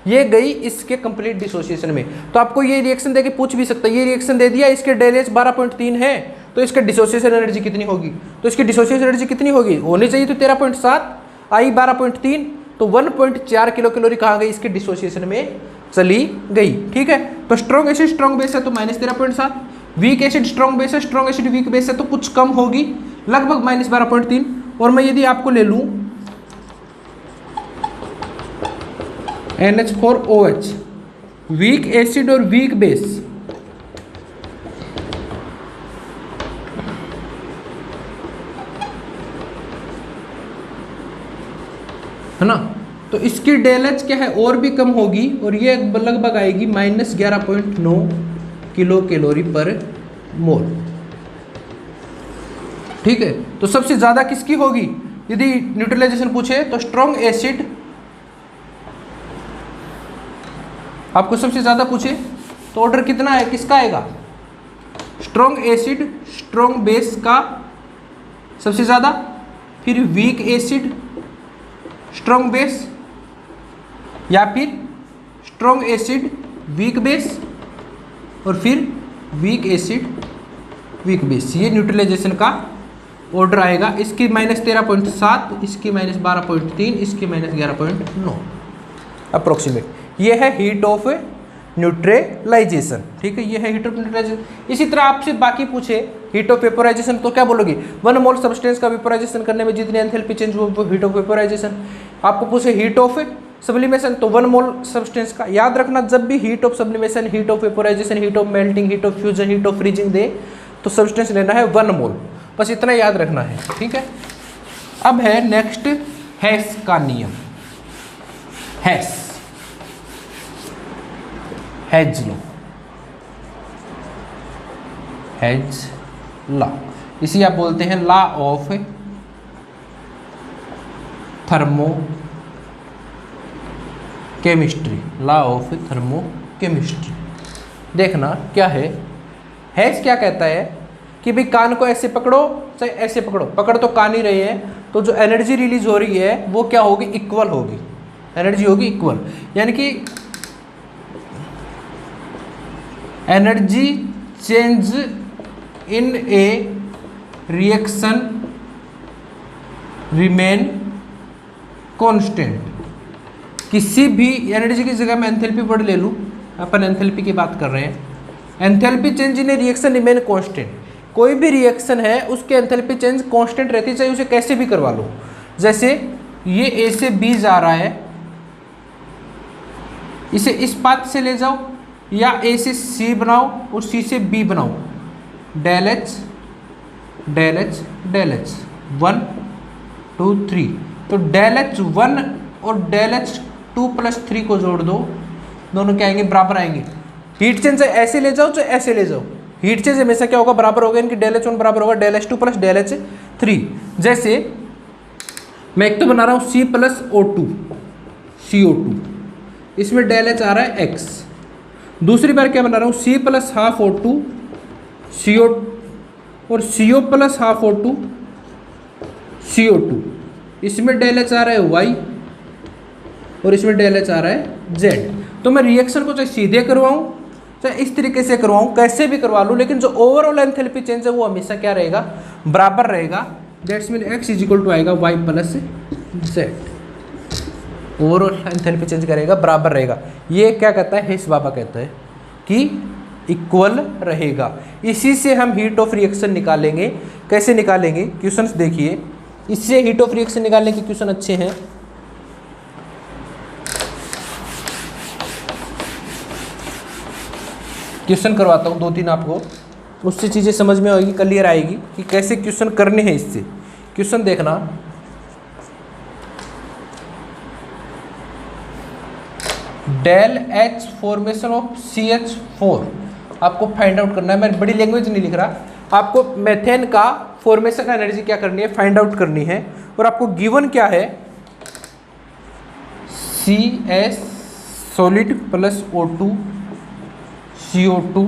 ये गई इसके कंप्लीट डिसोसिएशन में। तो आपको ये रिएक्शन देके पूछ भी सकता है, ये रिएक्शन दे दिया, इसके डेल एच 12.3 है, तो इसके डिसोसिएशन एनर्जी कितनी होगी, तो इसकी डिसोसिएशन एनर्जी कितनी होगी, होनी चाहिए तो 13.7 आई 12.3, तो 1.4 किलो कैलोरी कहाँ गई, इसके डिसोसिएशन में चली गई, ठीक है। तो स्ट्रॉन्ग एसिड स्ट्रॉन्ग बेस है तो -13.7, वीक एसिड स्ट्रॉन्ग बेस है, स्ट्रॉन्ग एसिड वीक बेस है तो कुछ कम होगी, लगभग -12.3। और मैं यदि आपको ले लूं NH4OH, वीक एसिड और वीक बेस, है ना, तो इसकी डेल एच क्या है, और भी कम होगी, और ये लगभग आएगी -11.9 किलो कैलोरी पर मोल, ठीक है। तो सबसे ज्यादा किसकी होगी, यदि न्यूट्रलाइजेशन पूछे तो स्ट्रॉन्ग एसिड, आपको सबसे ज्यादा पूछे तो ऑर्डर कितना है, किसका आएगा, स्ट्रॉन्ग एसिड स्ट्रॉन्ग बेस का सबसे ज्यादा, फिर वीक एसिड स्ट्रॉन्ग बेस, या फिर स्ट्रॉन्ग एसिड वीक बेस, और फिर वीक एसिड वीक बेस। ये न्यूट्रलाइजेशन का ऑर्डर आएगा। इसकी -13.7, इसकी -12.3, इसकी -11.9 अप्रोक्सीमेट। ये है हीट ऑफ न्यूट्रलाइजेशन, ठीक है, ये है हीट ऑफ न्यूट्रलाइजेशन। इसी तरह आपसे बाकी पूछे हीट ऑफ वेपोराइजेशन तो क्या बोलोगे, 1 मोल सब्सटेंस का वेपोराइजेशन करने में जितनी एंथैल्पी चेंज हुआ वो हीट ऑफ वेपोराइजेशन। आपको पूछे हीट ऑफ सब्लिमेशन तो 1 मोल सब्सटेंस का, याद रखना जब भी heat of sublimation, heat of vaporisation, heat of melting, heat of fusion, heat of freezing दे तो सब्सटेंस लेना है 1 मोल, बस इतना याद रखना है, ठीक है। अब है नेक्स्ट हेस का नियम, हेज लॉ, इसी आप बोलते हैं law of thermochemistry, law of thermochemistry. देखना क्या है, हेज क्या कहता है कि भाई कान को ऐसे पकड़ो चाहे ऐसे पकड़ो, पकड़ तो कान ही रहे हैं, तो जो एनर्जी रिलीज हो रही है वो क्या होगी, इक्वल होगी, एनर्जी होगी इक्वल, यानी कि energy change in A reaction remain constant. किसी भी एनर्जी की जगह मैं एंथैल्पी वर्ड ले लूँ, अपन एंथैल्पी की बात कर रहे हैं, enthalpy change in A reaction remain constant. कोई भी रिएक्शन है उसके एंथैल्पी चेंज कांस्टेंट रहती है, चाहे उसे कैसे भी करवा लो। जैसे ये ए से बी जा रहा है, इसे इस पाथ से ले जाओ, या ए से सी बनाओ और सी से बी बनाओ, del H del H del H 1 2 3, तो डेल एच 1 और डेल एच 2 + 3 को जोड़ दो, दोनों क्या आएंगे, बराबर आएंगे। हीट चेंज ऐसे ले जाओ चाहे ऐसे ले जाओ, हीट चेंज हमेशा क्या होगा, बराबर होगा, इनकी डेल एच 1 बराबर होगा डेल एच 2 + डेल एच 3। जैसे मैं एक तो बना रहा हूँ C + O2 CO2, इसमें डेल एच आ रहा है x। दूसरी बार क्या बना रहा हूँ C + ½ O2 CO और CO + ½ O2 CO2, इसमें डेल एच आ रहा है y और इसमें डेल एच आ रहा है z। तो मैं रिएक्शन को चाहे सीधे करवाऊँ चाहे इस तरीके से करवाऊँ, कैसे भी करवा लूँ, लेकिन जो ओवरऑल एंथैल्पी चेंज है वो हमेशा क्या रहेगा, बराबर रहेगा। दैट्स मीन x = आएगा y + z, overall enthalpy change करेगा बराबर रहेगा। ये क्या कहता है, हेस बाबा कहता है कि इक्वल रहेगा। इसी से हम हीट ऑफ रिएक्शन निकालेंगे। कैसे निकालेंगे, क्वेश्चंस देखिए, इससे हीट ऑफ रिएक्शन निकालने के क्वेश्चन अच्छे हैं। क्वेश्चन करवाता हूँ 2-3 आपको, उससे चीज़ें समझ में आएगी, क्लियर आएगी कि कैसे क्वेश्चन करने हैं इससे। क्वेश्चन देखना, del H formation of CH4 आपको फाइंड आउट करना है। मैं बड़ी लैंग्वेज नहीं लिख रहा, आपको मेथेन का फॉर्मेशन का एनर्जी क्या करनी है, फाइंड आउट करनी है। और आपको गिवन क्या है, CS solid plus O2 CO2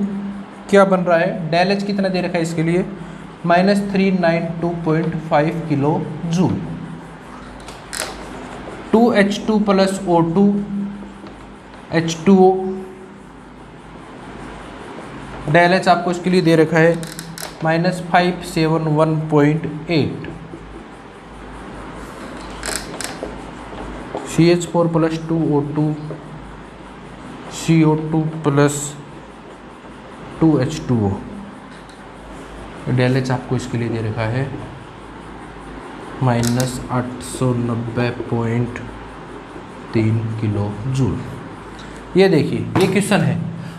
क्या बन रहा है, डेल एच कितना दे रखा है इसके लिए, -392.5 kilo joule. 2H2 plus O2 H2O, del H आपको इसके लिए दे रखा है -571.8। CH4 plus 2O2 CO2 plus 2H2O, del H आपको इसके लिए दे रखा है -890.3 किलो जूल। ये देखिए ये क्वेश्चन है,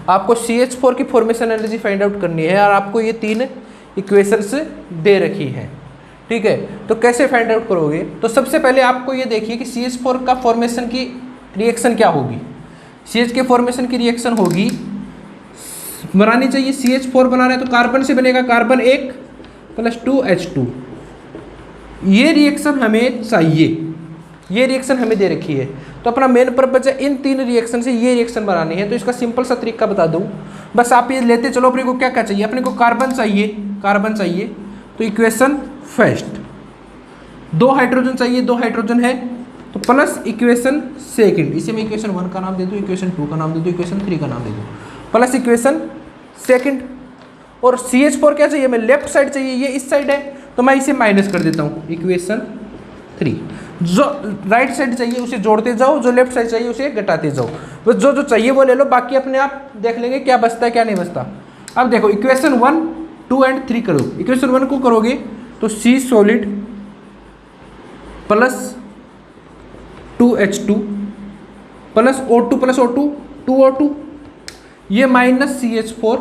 आपको CH4 की फॉर्मेशन एनर्जी फाइंड आउट करनी है और आपको ये 3 इक्वेशंस दे रखी है, ठीक है। तो कैसे फाइंड आउट करोगे, तो सबसे पहले आपको ये देखिए कि CH4 का फॉर्मेशन की रिएक्शन क्या होगी। CH के फॉर्मेशन की रिएक्शन होगी, बनानी चाहिए, CH4 बना रहे हैं तो कार्बन से बनेगा, कार्बन 1 प्लस 2H2। ये रिएक्शन हमें चाहिए, ये रिएक्शन हमें दे रखी है। तो अपना मेन पर्पज है इन 3 रिएक्शन से ये रिएक्शन बनानी है। तो इसका सिंपल सा तरीका बता दूं, बस आप ये लेते चलो। अपने को क्या क्या चाहिए, अपने को कार्बन चाहिए, कार्बन चाहिए तो इक्वेशन फर्स्ट, 2 हाइड्रोजन चाहिए, 2 हाइड्रोजन है तो प्लस इक्वेशन सेकंड, इसे मैं इक्वेशन 1 का नाम दे दूँ, इक्वेशन 2 का नाम दे दूँ, इक्वेशन 3 का नाम दे दूँ, प्लस इक्वेशन सेकंड। और CH4 क्या चाहिए, मैं लेफ्ट साइड चाहिए, ये इस साइड है तो मैं इसे माइनस कर देता हूँ, इक्वेशन 3। जो राइट साइड चाहिए उसे जोड़ते जाओ, जो लेफ्ट साइड चाहिए उसे घटाते जाओ, बस जो जो चाहिए वो ले लो, बाकी अपने आप देख लेंगे क्या बचता है क्या नहीं बचता। अब देखो इक्वेशन 1, 2 एंड 3 करो। इक्वेशन 1 को करोगे तो C solid plus 2H2 plus O2 plus O2 2O2, ये माइनस CH4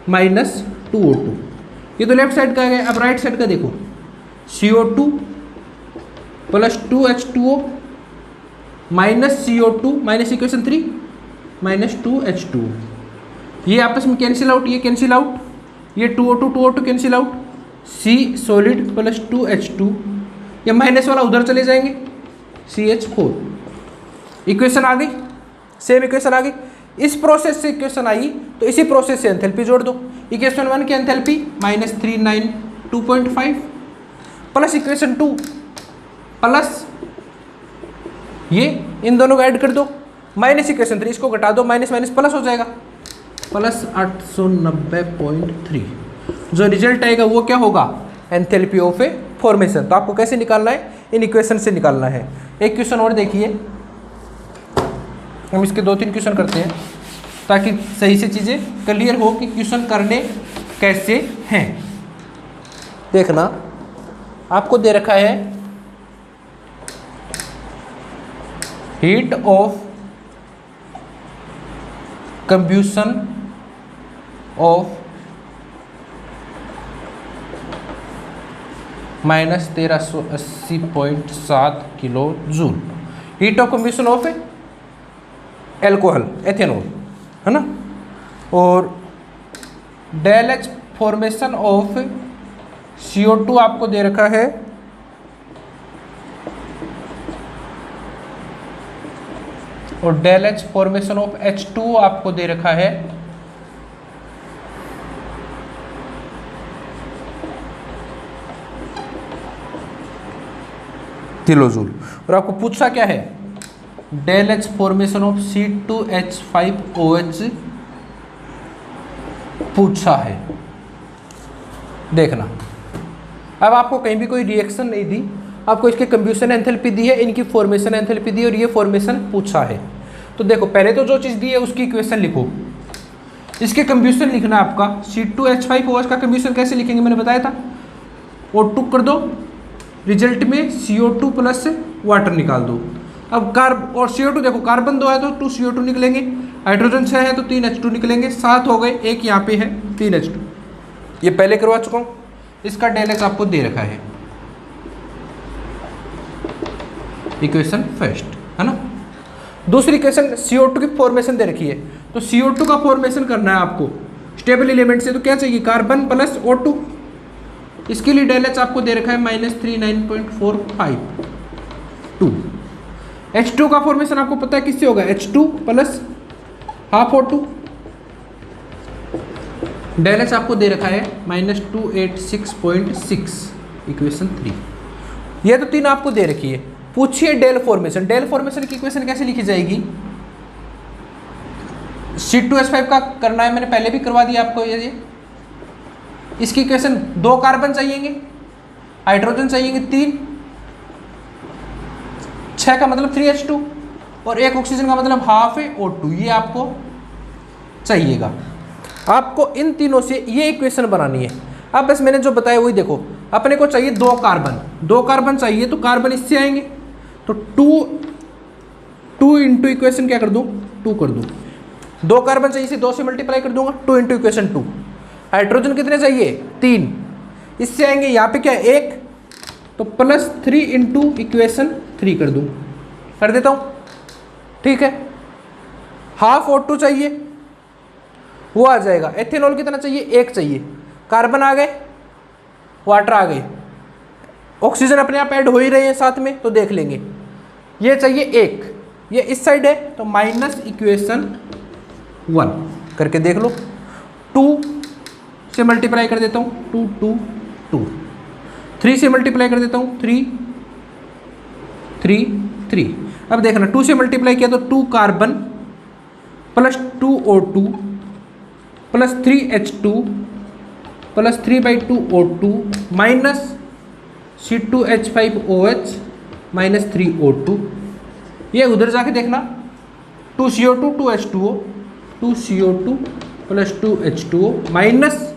माइनस 2O2, ये तो लेफ्ट साइड का है। अब राइट साइड का देखो, CO2 plus 2H2O minus CO2 minus equation 3 minus 2H2, ये आपस में कैंसिल आउट, ये कैंसिल आउट, ये 2O2 cancel out, C solid plus 2H2, ये माइनस वाला उधर चले जाएंगे, CH4। इक्वेशन आ गई, सेम इक्वेशन आ गई। इस प्रोसेस से इक्वेशन आई तो इसी प्रोसेस से एंथैल्पी जोड़ दो। इक्वेशन 1 की एंथैल्पी -392.5 प्लस इक्वेशन 2 प्लस ये इन दोनों को ऐड कर दो, माइनस इक्वेशन 3 इसको घटा दो, माइनस माइनस प्लस हो जाएगा, प्लस 890.3। जो रिजल्ट आएगा वो क्या होगा, एंथैल्पी ऑफ ए फॉर्मेशन। तो आपको कैसे निकालना है, इन इक्वेशन से निकालना है। एक क्वेश्चन और देखिए, हम इसके 2-3 क्वेश्चन करते हैं ताकि सही से चीज़ें क्लियर हो कि क्वेश्चन करने कैसे हैं। देखना आपको दे रखा है heat of combustion of -1380.7 kilo joule, heat of combustion of alcohol ethanol, है ना। और del H formation of CO2 आपको दे रखा है और del H formation of H2 आपको दे रखा है किलोजूल। और आपको पूछा क्या है, del H formation of C2H5OH पूछा है। देखना अब आपको कहीं भी कोई रिएक्शन नहीं दी, आपको इसके कंब्यूशन एंथैल्पी दी है, इनकी फॉर्मेशन एंथैल्पी दी है और ये फॉर्मेशन पूछा है। तो देखो पहले तो जो चीज़ दी है उसकी इक्वेशन लिखो, इसके कंब्यूशन लिखना है आपका। C2H5OH का कंब्यूशन कैसे लिखेंगे मैंने बताया था, O2 कर दो, रिजल्ट में CO2 प्लस वाटर निकाल दो। अब कार्ब और CO2 देखो, कार्बन 2 है तो 2 CO2 निकलेंगे, हाइड्रोजन 6 है तो 3 H2 निकलेंगे, 7 हो गए, एक यहाँ पे है 3 H2, ये पहले करवा चुका हूँ। इसका डेल एच आपको दे रखा है इक्वेशन फर्स्ट, है ना। दूसरी इक्वेशन CO2 की फॉर्मेशन दे रखी है, तो CO2 का फॉर्मेशन करना है आपको स्टेबल एलिमेंट से, तो क्या चाहिए, कार्बन प्लस O2। इसके लिए डेल एच आपको दे रखा है -39.452। H2 का फॉर्मेशन आपको पता है किससे होगा, H2 plus half O2। Del H आपको दे रखा है -286.6, इक्वेशन 3। ये तो तीन आपको दे रखी है। पूछिए डेल फॉर्मेशन, डेल फॉर्मेशन की इक्वेशन कैसे लिखी जाएगी। C2H5 का करना है, मैंने पहले भी करवा दिया आपको। ये इसकी इक्वेशन, 2 कार्बन चाहिएंगे, हाइड्रोजन चाहिएंगे 3, 6 का मतलब 3H2 और 1 ऑक्सीजन का मतलब हाफ है O2। ये आपको चाहिएगा। आपको इन तीनों से ये इक्वेशन बनानी है। अब बस मैंने जो बताया वही देखो, अपने को चाहिए 2 कार्बन चाहिए, तो कार्बन इससे आएंगे, तो 2 इंटू इक्वेशन क्या कर दूं, 2 कर दूं। 2 कार्बन चाहिए, इसे 2 से मल्टीप्लाई कर दूंगा, 2 इंटू इक्वेशन 2। हाइड्रोजन कितने चाहिए, 3, इससे आएंगे यहाँ पे क्या 1, तो +3 इंटू इक्वेशन 3 कर दूं, कर देता हूँ, ठीक है। हाफ O2 चाहिए, वो आ जाएगा। एथेनॉल कितना चाहिए, 1 चाहिए। कार्बन आ गए, वाटर आ गए, ऑक्सीजन अपने आप ऐड हो ही रहे हैं साथ में, तो देख लेंगे। ये चाहिए 1, ये इस साइड है, तो माइनस इक्वेशन 1 करके देख लो। 2 से मल्टीप्लाई कर देता हूँ, 2 2 2। 3 से मल्टीप्लाई कर देता हूँ, 3 3 3। अब देखना, 2 से मल्टीप्लाई किया तो 2 carbon plus 2 O2 plus 3H2 plus 3/2 O2 minus C2H5OH minus 3O2। ये उधर जाके देखना, 2CO2 2H2O, 2CO2 plus 2H2O minus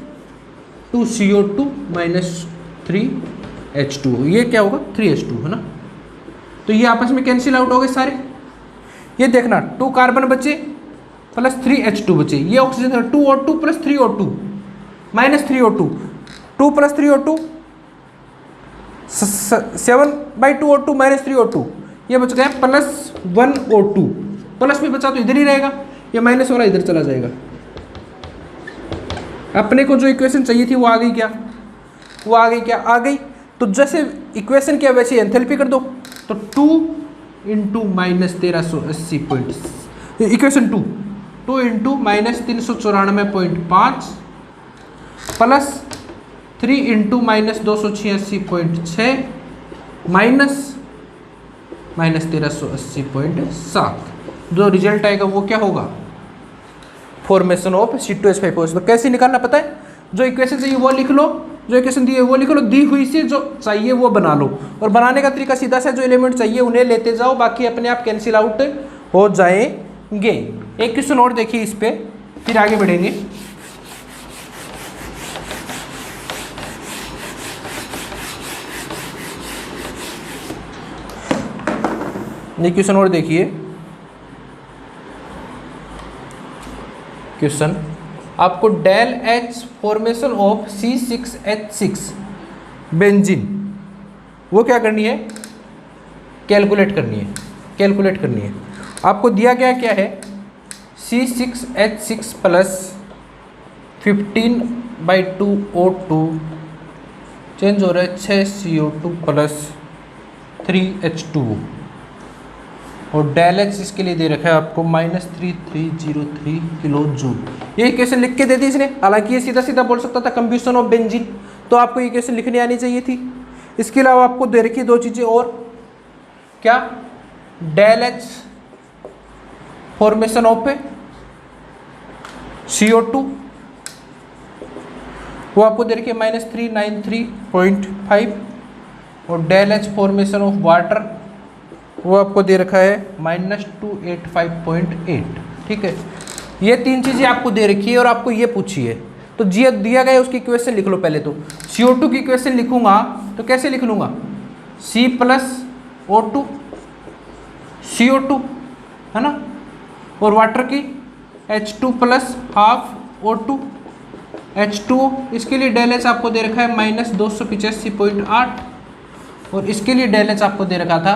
2CO2 minus 3H2O। ये क्या होगा, 3H2, है ना। तो ये आपस में कैंसिल आउट हो गए सारे। ये देखना, 2 कार्बन बचे प्लस 3H2 बचे, ये oxygen 2O2 plus 3O2 minus 3O2, 2 plus 3O2 7/2 O2 minus 3O2, ये बच गया प्लस 1 O2। प्लस में बचा तो इधर ही रहेगा, ये माइनस वाला इधर चला जाएगा। अपने को जो इक्वेशन चाहिए थी वो आ गई क्या, वो आ गई क्या, आ गई। तो जैसे इक्वेशन क्या वैसे एंथैल्पी कर दो, तो 2 into minus 1380 equation 2 into minus 394.5 plus 3 into minus 286.6 minus 1380.7। जो रिजल्ट आएगा वो क्या होगा, फॉर्मेशन ऑफ C2H5OH। तो कैसे निकालना पता है, जो इक्वेशन चाहिए वो लिख लो, जो इक्वेशन दी है वो लिख लो, दी हुई से जो चाहिए वो बना लो। और बनाने का तरीका सीधा सा, जो एलिमेंट चाहिए उन्हें लेते जाओ, बाकी अपने आप कैंसिल आउट हो जाएंगे। एक क्वेश्चन और देखिए इस पे, फिर आगे बढ़ेंगे। एक क्वेश्चन और देखिए। क्वेश्चन आपको del H formation of C6H6 benzene वो क्या करनी है, कैलकुलेट करनी है। आपको दिया गया क्या है, C6H6 प्लस 15/2 O2 चेंज हो रहा है 6 CO2 प्लस 3H2O और डेल एच इसके लिए दे रखा है आपको -3303 किलो जूल। ये इक्वेशन लिख के दे दी इसने, हालांकि ये सीधा सीधा बोल सकता था कंब्यूशन ऑफ बेंजीन, तो आपको ये इक्वेशन लिखनी आनी चाहिए थी। इसके अलावा आपको दे रखी 2 चीज़ें और, क्या, del H formation of CO2 वो आपको दे रखी है -393.5 और del H formation of water वो आपको दे रखा है -285.8। ठीक है, ये 3 चीज़ें आपको दे रखी है और आपको ये पूछी है, तो जी दिया गया है उसकी इक्वेशन लिख लो। पहले तो CO2 की इक्वेशन लिखूंगा तो कैसे लिख लूँगा, C प्लस O2 CO2 है ना, और वाटर की H2 plus half O2 H2O। इसके लिए डेल एच आपको दे रखा है -285.8 और इसके लिए डेल एच आपको दे रखा था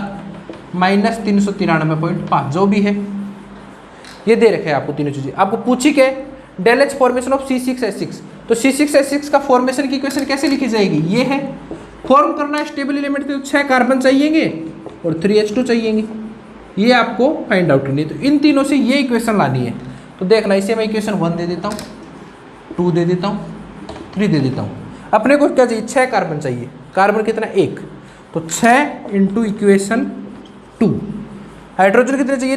-393.5 जो भी है, ये दे रखे हैं आपको तीनों चीजें। आपको पूछी क्या del H formation of C6H6, तो C6H6 का फॉर्मेशन की इक्वेशन कैसे लिखी जाएगी, ये है। फॉर्म करना है स्टेबल एलिमेंट के, तो 6 कार्बन चाहिएंगे और 3H2 चाहिएंगे, ये आपको फाइंड आउट करनी है। तो इन तीनों से ये इक्वेशन लानी है। तो देखना, इसे मैं इक्वेशन 1 दे देता हूँ, 2 दे देता हूँ, 3 दे देता हूँ। अपने को क्या चाहिए, 6 कार्बन चाहिए। कार्बन कितना, 1, तो 6 इंटू इक्वेशन 2। हाइड्रोजन कितने चाहिए,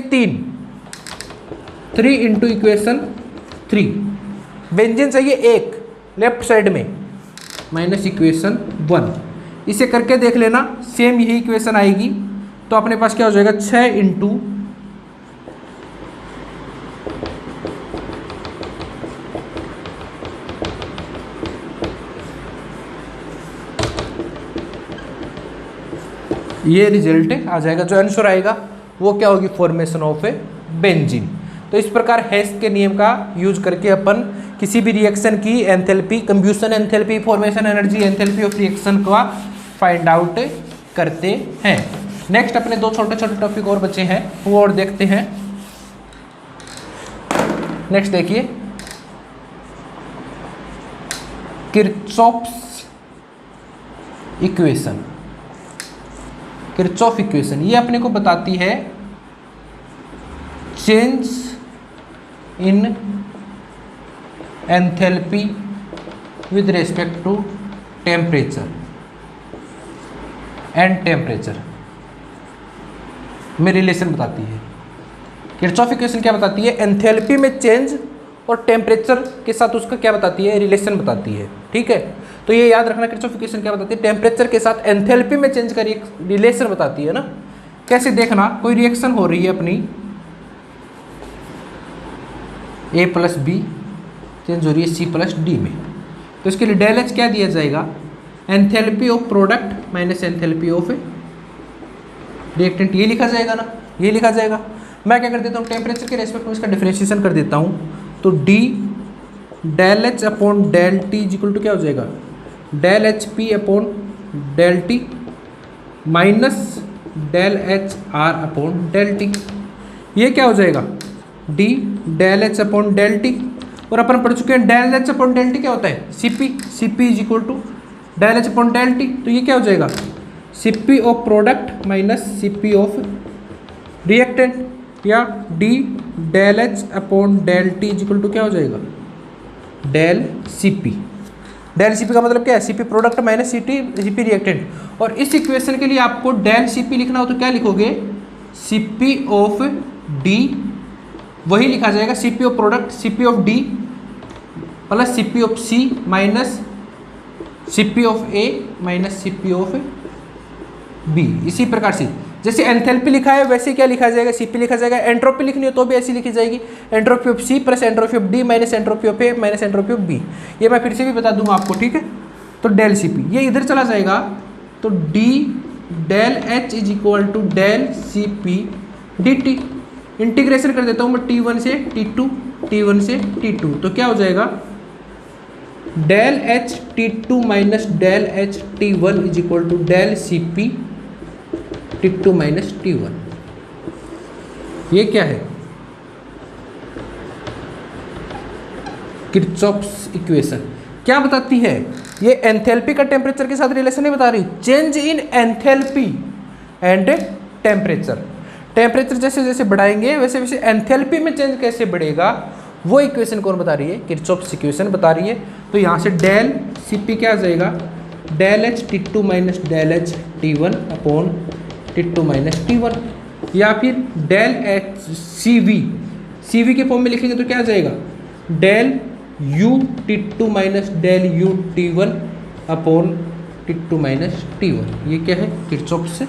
3 इंटू इक्वेशन 3। बेंजीन चाहिए 1 लेफ्ट साइड में, माइनस इक्वेशन 1। इसे करके देख लेना, सेम यही इक्वेशन आएगी। तो अपने पास क्या हो जाएगा, 6 इंटू ये रिजल्ट आ जाएगा। जो आंसर आएगा वो क्या होगी, फॉर्मेशन ऑफ ए बेंजीन। तो इस प्रकार हेस के नियम का यूज करके अपन किसी भी रिएक्शन की enthalpy, combustion enthalpy, formation energy, enthalpy of reaction का फाइंड आउट करते हैं। नेक्स्ट अपने 2 छोटे छोटे टॉपिक और बचे हैं, वो और देखते हैं। नेक्स्ट देखिए, किरचॉफ्स इक्वेशन। किरचॉफ इक्वेशन ये अपने को बताती है change in enthalpy with respect to temperature and temperature में रिलेशन बताती है। किरचॉफ इक्वेशन क्या बताती है, एंथैल्पी में चेंज और टेम्परेचर के साथ उसका क्या बताती है, रिलेशन बताती है। ठीक है, तो ये याद रखना, किरचॉफ इक्वेशन क्या बताती है, टेम्परेचर के साथ एंथैल्पी में चेंज का रिलेशन बताती है ना। कैसे देखना, कोई रिएक्शन हो रही है अपनी, A + B चेंज हो रही है C + D में, तो इसके लिए डेल एच क्या दिया जाएगा, enthalpy of product minus enthalpy of reactant, ये लिखा जाएगा ना, ये लिखा जाएगा। मैं क्या कर देता हूँ, टेम्परेचर के रेस्पेक्ट में इसका डिफरेंशिएशन कर देता हूँ। तो D del H upon del T equal to क्या हो जाएगा, del H P upon del T minus del H R upon del T. ये क्या हो जाएगा, D del H upon del T. और अपन पढ़ चुके हैं del H upon del T क्या होता है, CP. CP is equal to del H upon del T. तो ये क्या हो जाएगा, CP of product minus CP of reactant, या D del H upon del T is equal to क्या हो जाएगा, डेल सीपी। डेल सीपी का मतलब क्या है, CP product minus CP reactant. और इस इक्वेशन के लिए आपको डेल सीपी लिखना हो तो क्या लिखोगे, सीपी ऑफ डी, वही लिखा जाएगा CP of product, CP of D plus CP of C minus CP of A minus CP of B. इसी प्रकार से जैसे एंथैल्पी लिखा है वैसे क्या लिखा जाएगा, सीपी लिखा जाएगा। एंट्रोपी लिखनी हो तो भी ऐसी लिखी जाएगी, entropy of C plus entropy of D minus entropy of A minus entropy of B. ये मैं फिर से भी बता दूंगा आपको, ठीक है। तो डेल सीपी ये इधर चला जाएगा, तो D del H is equal to del C P D T. Integration कर देता हूँ मैं T1 से T2, T1 से T2, तो क्या हो जाएगा, del H T2 minus del H T1 is equal to del C P T2 minus T1। ये क्या है, किरचॉफ्स इक्वेशन क्या बताती है, ये एंथैल्पी का टेम्परेचर के साथ रिलेशन नहीं बता रही, change in enthalpy and temperature. Temperature जैसे जैसे बढ़ाएंगे वैसे वैसे एंथैल्पी में चेंज कैसे बढ़ेगा, वो इक्वेशन कौन बता रही है, किरचॉफ्स इक्वेशन बता रही है। तो यहाँ से डेल सीपी क्या आ जाएगा, del H T2 minus del H T1 upon T2 minus T1, या फिर डेल एच CV के फॉर्म में लिखेंगे तो क्या आ जाएगा, del U T2 minus del U T1 upon T2 minus T1। ये क्या है, किरचॉफ्स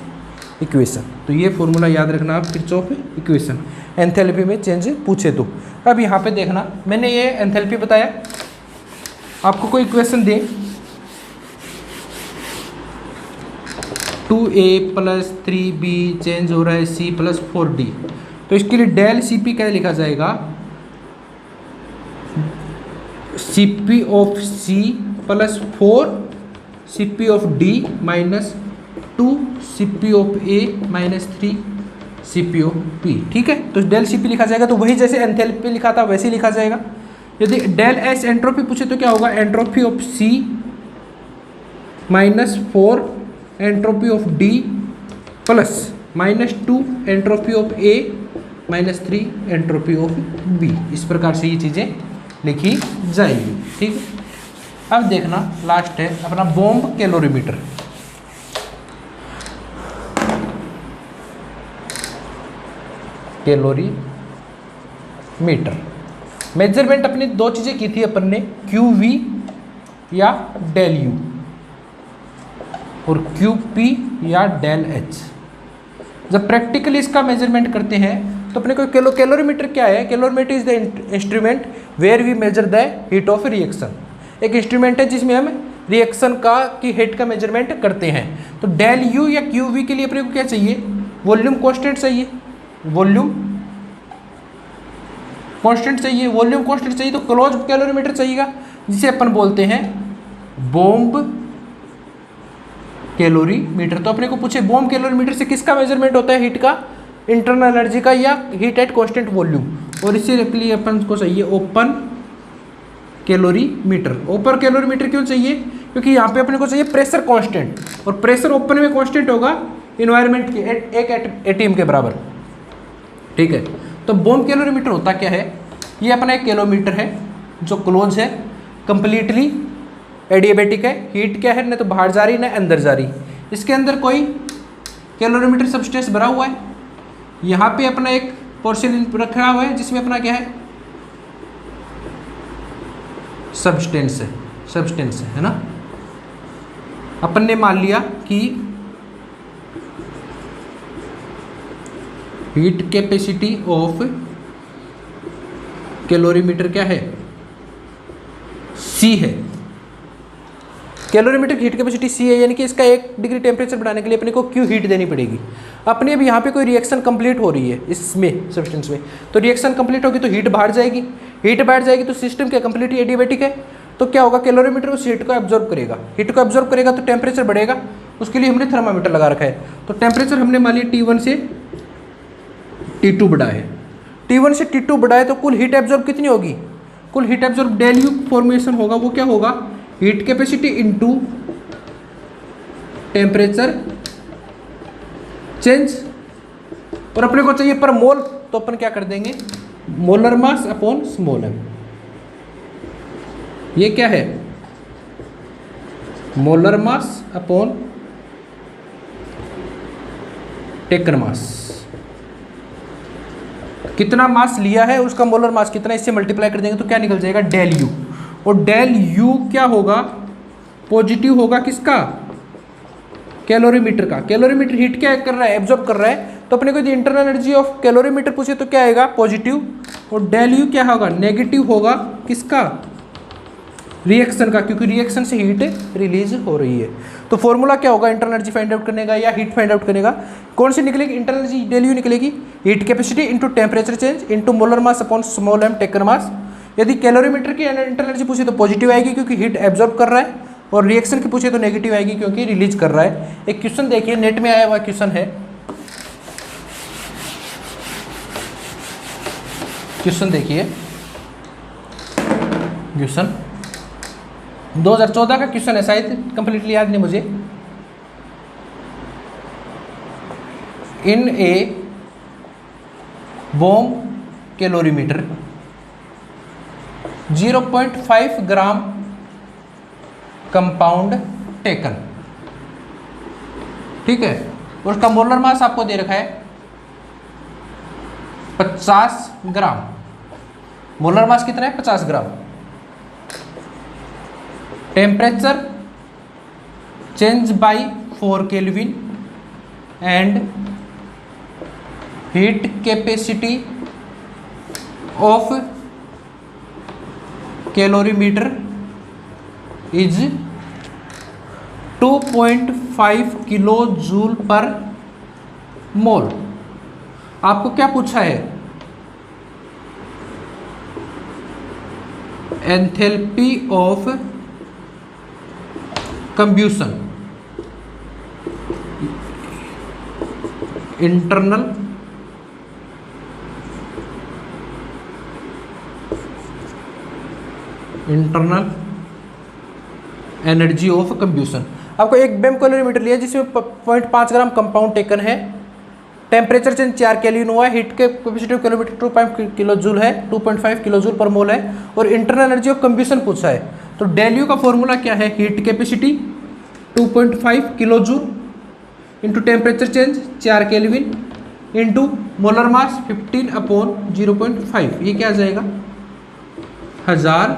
इक्वेशन। तो ये फॉर्मूला याद रखना आप, किरचॉफ इक्वेशन, एंथैल्पी में चेंज पूछे तो। अब यहाँ पे देखना, मैंने ये एंथैल्पी बताया, आपको कोई इक्वेशन दे 2a + 3b चेंज हो रहा है c + 4d, तो इसके लिए डेल CP क्या लिखा जाएगा, CP of c + 4 CP of d minus 2 Cp of A minus 3 Cp of P। ठीक है, तो डेल Cp लिखा जाएगा, तो वही जैसे एंथैल्पी लिखा था वैसे ही लिखा जाएगा। यदि डेल S एंट्रोपी पूछे तो क्या होगा, entropy of C minus 4 entropy of D plus minus 2 entropy of A minus 3 entropy of B। इस प्रकार से ये चीज़ें लिखी जाएगी। ठीक है, अब देखना लास्ट है अपना बॉम्ब कैलोरीमीटर। कैलोरीमीटर मेजरमेंट अपनी दो चीज़ें की थी अपन ने, QV या डेल U और QP या डेल H। जब प्रैक्टिकली इसका मेजरमेंट करते हैं तो अपने को कैलोरीमीटर क्या है, calorimeter is the instrument where we measure the heat of reaction. एक इंस्ट्रूमेंट है जिसमें हम रिएक्शन का की हीट का मेजरमेंट करते हैं। तो डेल U या QV के लिए अपने को क्या चाहिए, वॉल्यूम कांस्टेंट चाहिए, वॉल्यूम कांस्टेंट चाहिए, वॉल्यूम कांस्टेंट चाहिए, तो क्लोज कैलोरीमीटर चाहिएगा जिसे अपन बोलते हैं बॉम्ब कैलोरीमीटर। तो अपने को पूछे बॉम्ब कैलोरीमीटर से किसका मेजरमेंट होता है, हीट का, इंटरनल एनर्जी का या हीट एट कांस्टेंट वॉल्यूम। और इसी लिए अपन को चाहिए ओपन कैलोरीमीटर। ओपन कैलोरीमीटर क्यों चाहिए, क्योंकि यहाँ पे अपने को चाहिए प्रेशर कांस्टेंट, और प्रेशर ओपन में कांस्टेंट होगा इन्वायरमेंट के एक एटीएम के बराबर। ठीक है, तो बॉम्ब कैलोरीमीटर होता क्या है, ये अपना एक कैलोमीटर है जो क्लोज है, कंप्लीटली एडियाबेटिक है, हीट क्या है, ना तो बाहर जा रही ना अंदर जा रही। इसके अंदर कोई कैलोरीमीटर सब्सटेंस भरा हुआ है, यहाँ पे अपना एक पोर्शन रखा हुआ है जिसमें अपना क्या है, सब्सटेंस है ना। अपन ने मान लिया कि हीट कैपेसिटी ऑफ कैलोरीमीटर क्या है, C है। कैलोरीमीटर की हीट कैपेसिटी C है, यानी कि इसका 1 डिग्री टेम्परेचर बढ़ाने के लिए अपने को Q हीट देनी पड़ेगी। अपने अब यहाँ पे कोई रिएक्शन कंप्लीट हो रही है इसमें सब्सटेंस में, तो रिएक्शन कंप्लीट होगी तो हीट बाहर जाएगी, हीट बाहर जाएगी तो सिस्टम क्या कंप्लीट एडियाबेटिक है, तो क्या होगा, कैलोरीमीटर उस हीट को एब्जॉर्ब करेगा, हीट को एब्जॉर्ब करेगा तो टेम्परेचर बढ़ेगा। उसके लिए हमने थर्मामीटर लगा रखा है, तो टेम्परेचर हमने मान लिया T1 से T2 बढ़ा है, T1 से T2 बढ़ा है, तो कुल हीट एब्जॉर्ब कितनी होगी, कुल heat absorb del U formation होगा, वो क्या होगा, heat capacity into temperature change. और अपने को चाहिए पर मोल, तो अपन क्या कर देंगे, molar mass upon small m। ये क्या है, मोलर मास अपॉन टेकन मास। कितना मास लिया है उसका मोलर मास कितना, इससे मल्टीप्लाई कर देंगे तो क्या निकल जाएगा, डेल U। और डेल U क्या होगा, पॉजिटिव होगा किसका, कैलोरीमीटर का। कैलोरीमीटर हीट क्या कर रहा है, एब्जॉर्ब कर रहा है, तो अपने को यदि इंटरनल एनर्जी ऑफ कैलोरीमीटर पूछे तो क्या आएगा, पॉजिटिव। और डेल U क्या होगा, नेगेटिव होगा किसका, रिएक्शन का, क्योंकि रिएक्शन से हीट रिलीज हो रही है। तो फॉर्मूला क्या होगा इंटरनल एनर्जी फाइंड आउट करने का या हीट फाइंड आउट करने का, कौन सी निकलेगी, इंटरनल एनर्जी डेल U निकलेगी, heat capacity into temperature change into molar mass upon small m taken mass. यदि कैलोरीमीटर की इंटरनल एनर्जी पूछे तो पॉजिटिव आएगी क्योंकि हीट एब्जॉर्ब कर रहा है, और रिएक्शन की पूछे तो नेगेटिव आएगी क्योंकि रिलीज कर रहा है। एक क्वेश्चन देखिए, नेट में आया हुआ क्वेश्चन है, क्वेश्चन देखिए, क्वेश्चन 2014 का क्वेश्चन है, शायद कंप्लीटली याद नहीं मुझे। इन ए bomb calorimeter 0.5 gram compound taken, ठीक है, और उसका मोलर मास आपको दे रखा है 50 ग्राम। मोलर मास कितना है, 50 gram. Temperature change by 4 kelvin and heat capacity of calorimeter is 2.5 kilo joule per mole. आपको क्या पूछा है, enthalpy of combustion, internal energy of combustion. आपको एक बेम कैलोरीमीटर लिया जिसमें 0.5 ग्राम कंपाउंड टेकन है, टेम्परेचर चेंज 4 केल्विन हुआ है, हीट के capacity of calorimeter 2.5 kilo joule है, 2.5 किलो जूल पर मोल है, और इंटरनल एनर्जी ऑफ कंब्यूशन पूछा है। तो डेल यू का फॉर्मूला क्या है, heat capacity 2.5 kilo joule into temperature change 4 kelvin into molar मास 15/0.5, ये क्या आ जाएगा 1000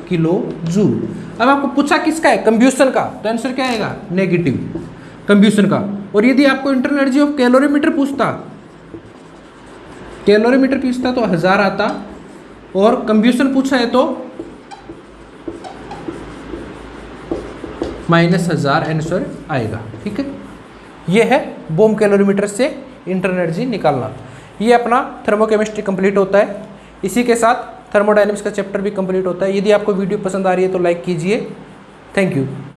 किलो जूल। अब आपको पूछा किसका है, कंब्यूशन का, तो आंसर क्या आएगा नेगेटिव कंब्यूशन का। और यदि आपको इंटरनल एनर्जी ऑफ कैलोरीमीटर पूछता, कैलोरीमीटर पूछता तो 1000 आता, और कंब्यूशन पूछा है तो -1000 आंसर आएगा। ठीक है, ये है बोम कैलोरीमीटर से इंटरनल एनर्जी निकालना। ये अपना थर्मोकेमिस्ट्री कंप्लीट होता है, इसी के साथ थर्मोडायनेमिक्स का चैप्टर भी कंप्लीट होता है। यदि आपको वीडियो पसंद आ रही है तो लाइक कीजिए। Thank you.